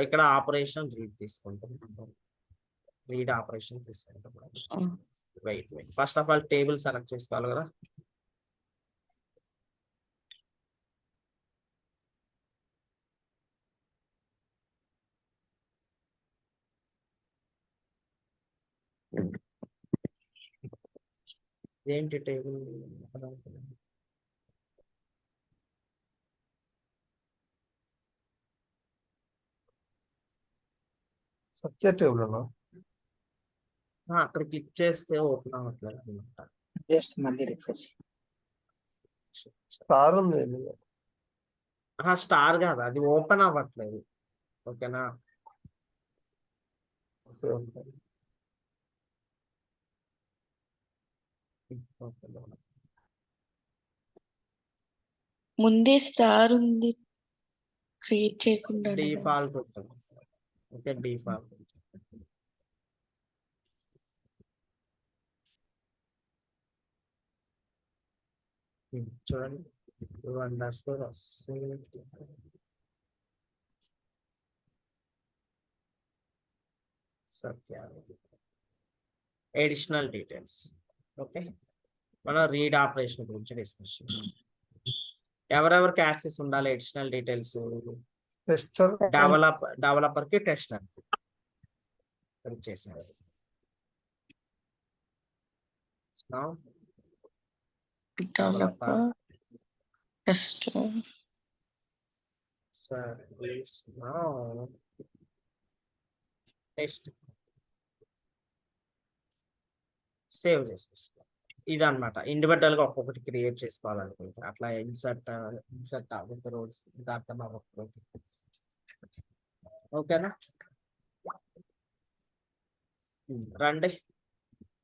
ఇక్కడ ఆపరేషన్ రీడ్ తీసుకుంటాం. రీడ్ ఆపరేషన్ తీసుకుంటాం. Wait first of all table select చేసుకోవాలి కదా. ఏంటి టేబుల్? సత్య టేబుల్ అక్కడ క్లిక్ చేస్తే ఓపెన్ అవ్వట్లేదు అనమాట. జస్ట్ మళ్ళీ రిఫ్రెష్. స్టార్ ఉంది ఇది. స్టార్ కాదు, అది ఓపెన్ అవ్వట్లేదు. ఓకేనా? ముందే స్టార్ ఉంది క్రియేట్ చేయకుండా. డిఫాల్ట్ ఉంటుంది. ఓకే, డిఫాల్ట్ చూడండి. సత్య అడిషనల్ డీటెయిల్స్. ఓకే, మనం రీడ్ ఆపరేషన్ గురించి డిస్కషన్. ఎవరెవరికి యాక్సెస్ ఉండాలి అడిషనల్ డీటెయిల్స్? టెస్టర్, డెవలపర్ కి టెస్టర్ చేశారు. Developer tester service now test save చేసేస్తాం. ఇదన్నమాట. ఇండివిజువల్ గా ఒక్కొక్కటి క్రియేట్ చేసుకోవాలనుకుంటే అట్లా ఇన్సర్ట్ విత్ రోల్స్ ఇంకా అర్థం అవ్వకపోతే. ఓకేనా? రండి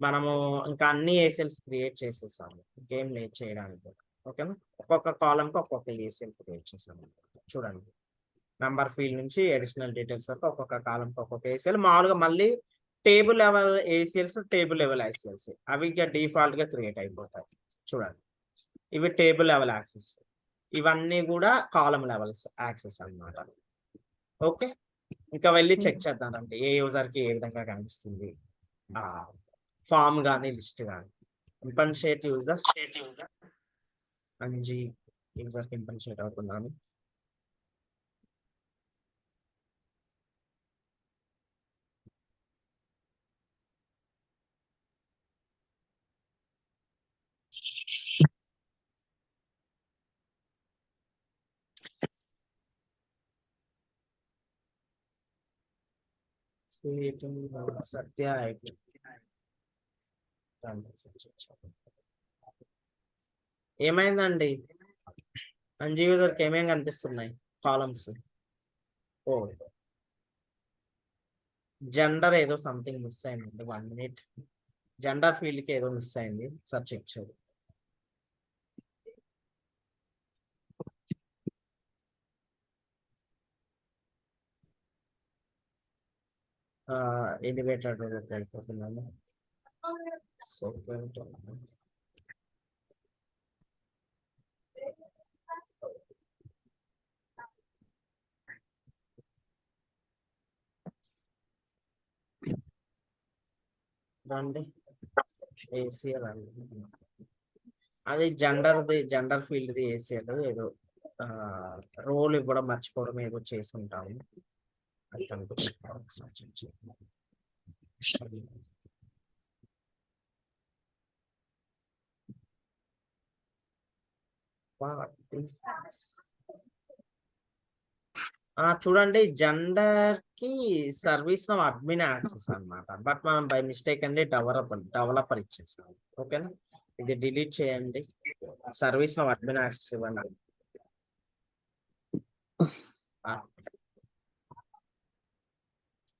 మనము ఇంకా అన్ని ఏసెల్స్ క్రియేట్ చేసేసాము, ఇంకేం లేదు చేయడానికి. ఓకేనా? ఒక్కొక్క కాలం కి ఒక్కొక్క ఏసెల్ క్రియేట్ చేసాము. చూడండి నంబర్ ఫీల్డ్ నుంచి అడిషనల్ డీటెయిల్స్ వరకు ఒక్కొక్క కాలం కి ఒక్కొక్క ఏసెల్. మామూలుగా మళ్ళీ table level ACLs, table level ఐసీఎల్స్ అవి ఇంకా డిఫాల్ట్ గా క్రియేట్ అయిపోతాయి. చూడండి ఇవి టేబుల్ లెవెల్ యాక్సెస్, ఇవన్నీ కూడా కాలం లెవెల్స్ యాక్సెస్ అన్నమాట. ఓకే, ఇంకా వెళ్ళి చెక్ చేద్దామంటే ఏ యూజర్ కి ఏ విధంగా కనిపిస్తుంది ఫామ్ కానీ లిస్ట్ కానీ. ఇంపన్షియేట్ యూజర్ అంజీ యూజర్ కి ఇంపన్షియేట్ అవుతున్నాను. సత్య ఐటీ ఏమైందండి అంజీ యూజర్కి ఏమేం కనిపిస్తున్నాయి కాలమ్స్? ఓ జెండర్ ఏదో సంథింగ్ మిస్ అయిందండి, 1 minute. జెండర్ ఫీల్డ్ కి ఏదో మిస్ అయింది, సార్ చెక్ చేయండి. ఎలివేటెడ్ వెళ్ళిపోతున్నాను. సెకండ్ రండి ఏసీఎల్ అండి, అది జెండర్ ఫీల్డ్ది ఏసీఎల్ ఏదో రోల్ ఇవ్వడం మర్చిపోవడం ఏదో చేసి ఉంటాము. అది కనుక్కుంటాను ఒకసారి check చేయండి. What is this? చూడండి జెండర్ కి సర్వీస్ నో అడ్మిన్ యాక్సెస్ అన్నమాట, బట్ మనం బై మిస్టేక్ అండి డెవలపర్ ఇచ్చేసాం. ఓకేనా, ఇది డిలీట్ చేయండి, సర్వీస్ నో అడ్మిన్ యాక్సెస్ ఇవ్వండి.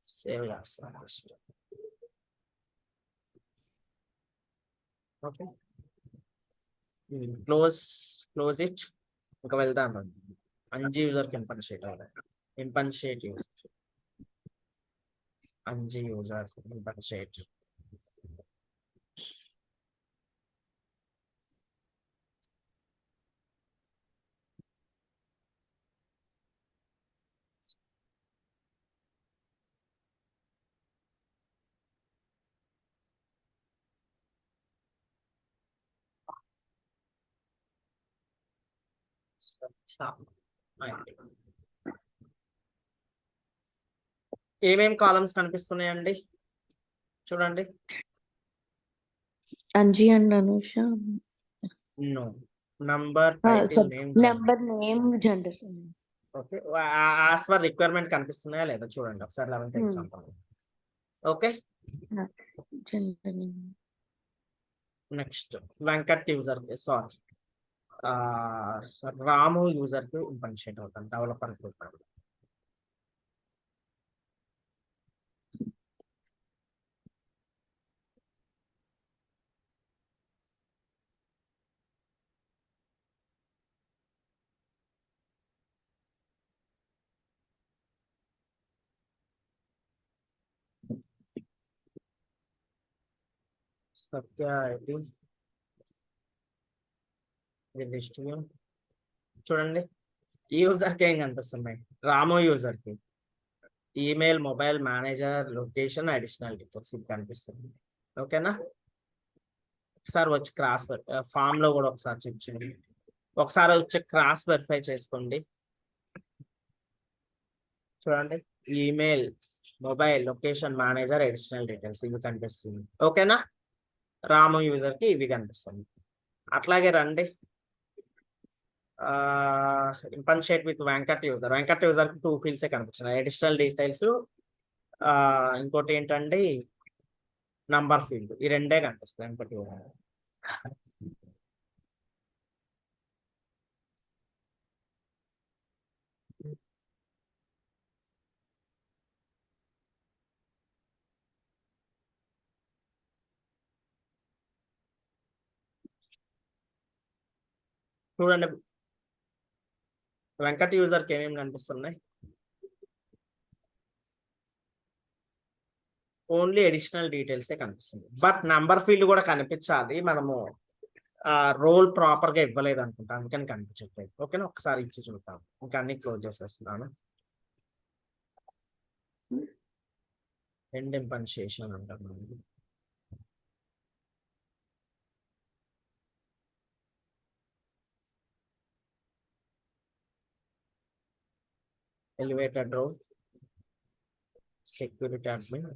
సేవ్ చేస్తాం ఫస్ట్. Okay, close it. ఇంకా వెళ్దాం అంజీ యూజర్కి impersonate user Anji user impersonate. ఏమేం కాలమ్స్ కనిపిస్తున్నాయండి చూడండి. Anji and Anusha, no, number, title, name, number, name, gender. Okay, as per requirement కనిపిస్తున్నాయా లేదా చూడండి ఒకసారి 11th example. Okay, gender. Next Venkat user కి సారీ రాము యూజర్ కి ఇన్పన్షియేట్ అవుతాను డెవలపర్ గ్రూప్. సత్య ఐడి లిస్ట్ చూడండి, ఈ యూజర్ కి ఏం కనిపిస్తున్నాయి? రాము యూజర్ కి email, mobile, manager, location, additional details ఇది కనిపిస్తుంది. ఓకేనా, ఒకసారి వచ్చి ఫామ్ లో కూడా ఒకసారి చెక్ చేయండి, ఒకసారి వచ్చి క్రాస్ వెరిఫై చేసుకోండి. చూడండి, email, mobile, location, manager, additional details ఇవి కనిపిస్తుంది. ఓకేనా, రాము యూజర్ కి ఇవి కనిపిస్తుంది. అట్లాగే రండి ఇన్పన్షియేట్ విత్ వెంకట్ యూజర్ కి 2 ఫీల్డ్సే కనిపించినాయి, అడిషనల్ డీటెయిల్స్, ఇంకోటి ఏంటండి నంబర్ ఫీల్డ్, ఈ రెండే కనిపిస్తాయి వెంకట్ యూజర్. చూడండి వెంకట్ యూజర్ కి ఏమేమి కనిపిస్తున్నాయి? ఓన్లీ అడిషనల్ డీటెయిల్సే కనిపిస్తుంది, బట్ నంబర్ ఫీల్డ్ కూడా కనిపించాలి, మనము రోల్ ప్రాపర్ గా ఇవ్వలేదు అనుకుంటా అందుకని కనిపించట్లేదు. ఓకేనా, ఒకసారి ఇచ్చి చూద్దాం, ఇంకా అన్ని క్లోజ్ చేసేస్తున్నాను. ఎండ్ ఇన్పన్షియేషన్ అంటాను. ఎలివేటెడ్ రో, సెక్యూరిటీ అడ్మిన్,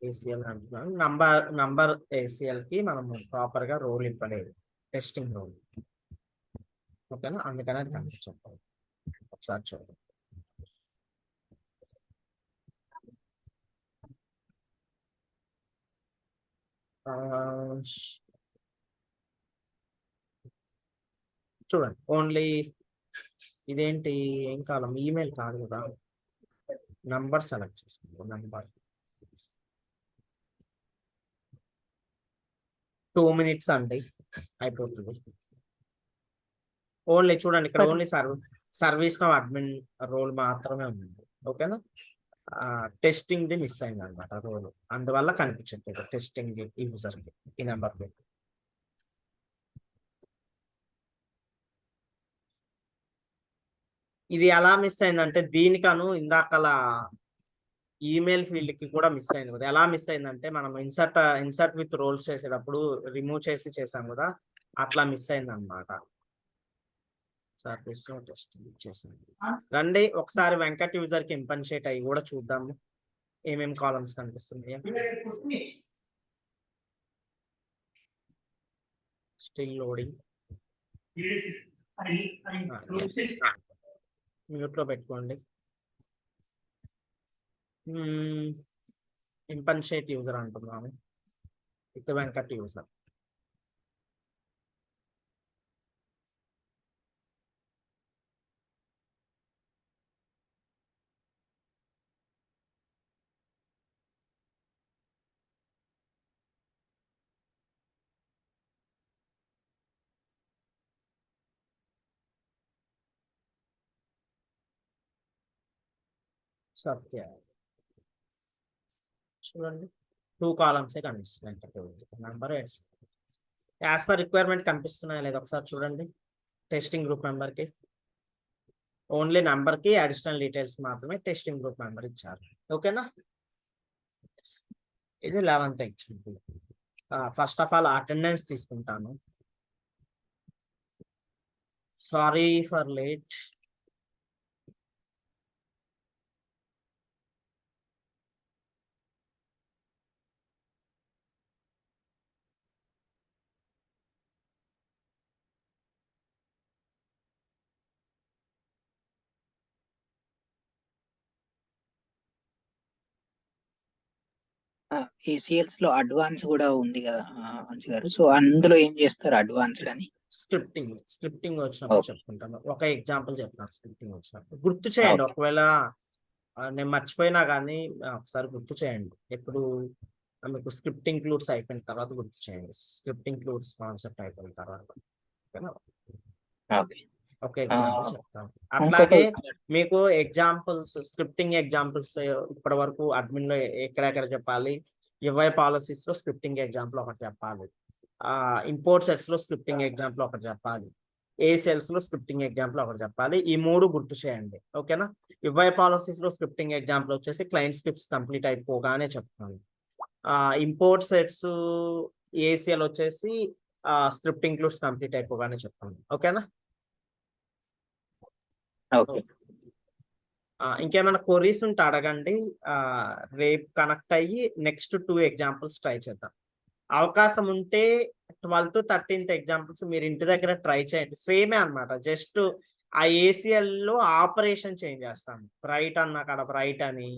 ఏసీఎల్ అంటున్నాను. నంబర్ ఏసీఎల్ కి మనం ప్రాపర్ గా రోల్ ఇవ్వలేదు, టెస్టింగ్ రోల్. ఓకేనా, అందుకని అది కనిపించదు. ఒకసారి చూద్దాం. చూడండి, ఓన్లీ ఇదేంటి, ఏం కాలం, ఈమెయిల్ కాదు కదా, నంబర్ సెలెక్ట్ చేసుకోండి. నంబర్ 2 minutes అండి, అయిపోతుంది. ఓన్లీ చూడండి, ఇక్కడ only service now admin role మాత్రమే ఉంది. ఓకేనా, టెస్టింగ్ ది మిస్ అయింది అనమాట రోల్, అందువల్ల కనిపించట్లేదు టెస్టింగ్ యూజర్ కి ఈ నెంబర్ ప్లేట్. ఇది ఎలా మిస్ అయిందంటే, దీనికను ఇందాకలా ఈమెయిల్ ఫీల్డ్ కి కూడా మిస్ అయింది కదా. ఎలా మిస్ అయిందంటే, మనం ఇన్సర్ట్ విత్ రోల్స్ చేసేటప్పుడు రిమూవ్ చేసి చేసాం కదా, అట్లా మిస్ అయింది అనమాట. సర్వీస్ టెస్టింగ్ చేసాను. రండి ఒకసారి వెంకట్ యూజర్ కి ఇంపన్షేట్ అయ్యి కూడా చూద్దాము ఏమేమి కాలమ్స్ కనిపిస్తున్నాయి. Still loading. మ్యూట్ లో పెట్టుకోండి. ఇంపన్షేట్ యూజర్ అంటున్నాము, విత్ వెంకట్ యూజర్. సత్య చూడండి, 2 columns కనిపిస్తున్నాయి. నంబర్ యాజ్ పర్ రిక్వైర్మెంట్ కనిపిస్తున్నాయా లేదా ఒకసారి చూడండి. టెస్టింగ్ గ్రూప్ మెంబర్ కి ఓన్లీ నంబర్ కి అడిషనల్ డీటెయిల్స్ మాత్రమే టెస్టింగ్ గ్రూప్ మెంబర్ ఇచ్చారు. ఓకేనా, ఇది 11th example. First of all attendance తీసుకుంటాను. Sorry for late. ఏసీఎల్స్ లో అడ్వాన్స్ కూడా ఉంది కదా అంజు గారు, సో అందులో ఏం చేస్తారు అడ్వాన్స్డ్ అని? స్క్రిప్టింగ్ వచ్చినప్పుడు చెప్పుకుంటాను. ఒక ఎగ్జాంపుల్ చెప్తాను. స్క్రిప్టింగ్ వచ్చినప్పుడు గుర్తు చేయండి. ఒకవేళ నేను మర్చిపోయినా కానీ ఒకసారి గుర్తు చేయండి. ఎప్పుడు మీకు స్క్రిప్ట్ ఇంక్లూడ్స్ అయిపోయిన తర్వాత గుర్తు చేయండి. స్క్రిప్ట్ ఇంక్లూడ్స్ కాన్సెప్ట్ అయిపోయిన తర్వాత ఒక ఎగ్జాంపుల్ చెప్తాను. అట్లాగే మీకు ఎగ్జాంపుల్స్, స్క్రిప్టింగ్ ఎగ్జాంపుల్స్ ఇప్పటి వరకు అడ్మిన్ లో ఎక్కడెక్కడ చెప్పాలి, యుఐ పాలసీస్ లో స్క్రిప్టింగ్ ఎగ్జాంపుల్ ఒకటి చెప్పాలి, ఇంపోర్ట్ సెట్స్ లో స్క్రిప్టింగ్ ఎగ్జాంపుల్ ఒకటి చెప్పాలి, ఏ సెల్స్ లో స్క్రిప్టింగ్ ఎగ్జాంపుల్ ఒకటి చెప్పాలి. ఈ 3 గుర్తు చేయండి. ఓకేనా, యుఐ పాలసీస్ లో స్క్రిప్టింగ్ ఎగ్జాంపుల్ వచ్చేసి క్లయింట్ స్క్రిప్ట్స్ కంప్లీట్ అయిపోగానే చెప్తాను. ఇంపోర్ట్ సెట్స్ ఏసీఎల్ వచ్చేసి స్క్రిప్ట్ ఇంక్లూడ్స్ కంప్లీట్ అయిపోగానే చెప్తాను. ఓకేనా, ఇంకేమైనా క్వరీస్ ఉంటే అడగండి. రేపు కనెక్ట్ అయ్యి నెక్స్ట్ 2 ఎగ్జాంపుల్స్ ట్రై చేద్దాం. అవకాశం ఉంటే 12th to 13th ఎగ్జాంపుల్స్ మీరు ఇంటి దగ్గర ట్రై చేయండి. సేమే అనమాట, జస్ట్ ఆ ఏసీఎల్ లో ఆపరేషన్ చేంజ్ చేస్తాను. రైట్ అన్న అక్కడ రైట్ అని,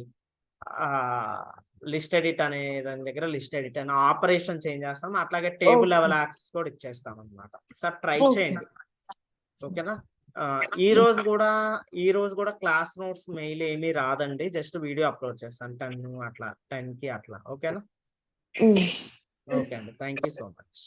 లిస్ట్ ఎడిట్ అనే దాని దగ్గర లిస్ట్ ఎడిట్ అని ఆపరేషన్ చేంజ్ చేస్తాం. అట్లాగే టేబుల్ లెవెల్ యాక్సెస్ కూడా ఇచ్చేస్తాం అనమాట. ఒకసారి ట్రై చేయండి. ఓకేనా, ఈ రోజు కూడా క్లాస్ నోట్స్ మెయిల్ ఏమీ రాదండి, జస్ట్ వీడియో అప్లోడ్ చేస్తాను 10 కి అట్లా. ఓకేనా, ఓకే అండి, థ్యాంక్ యూ సో మచ్.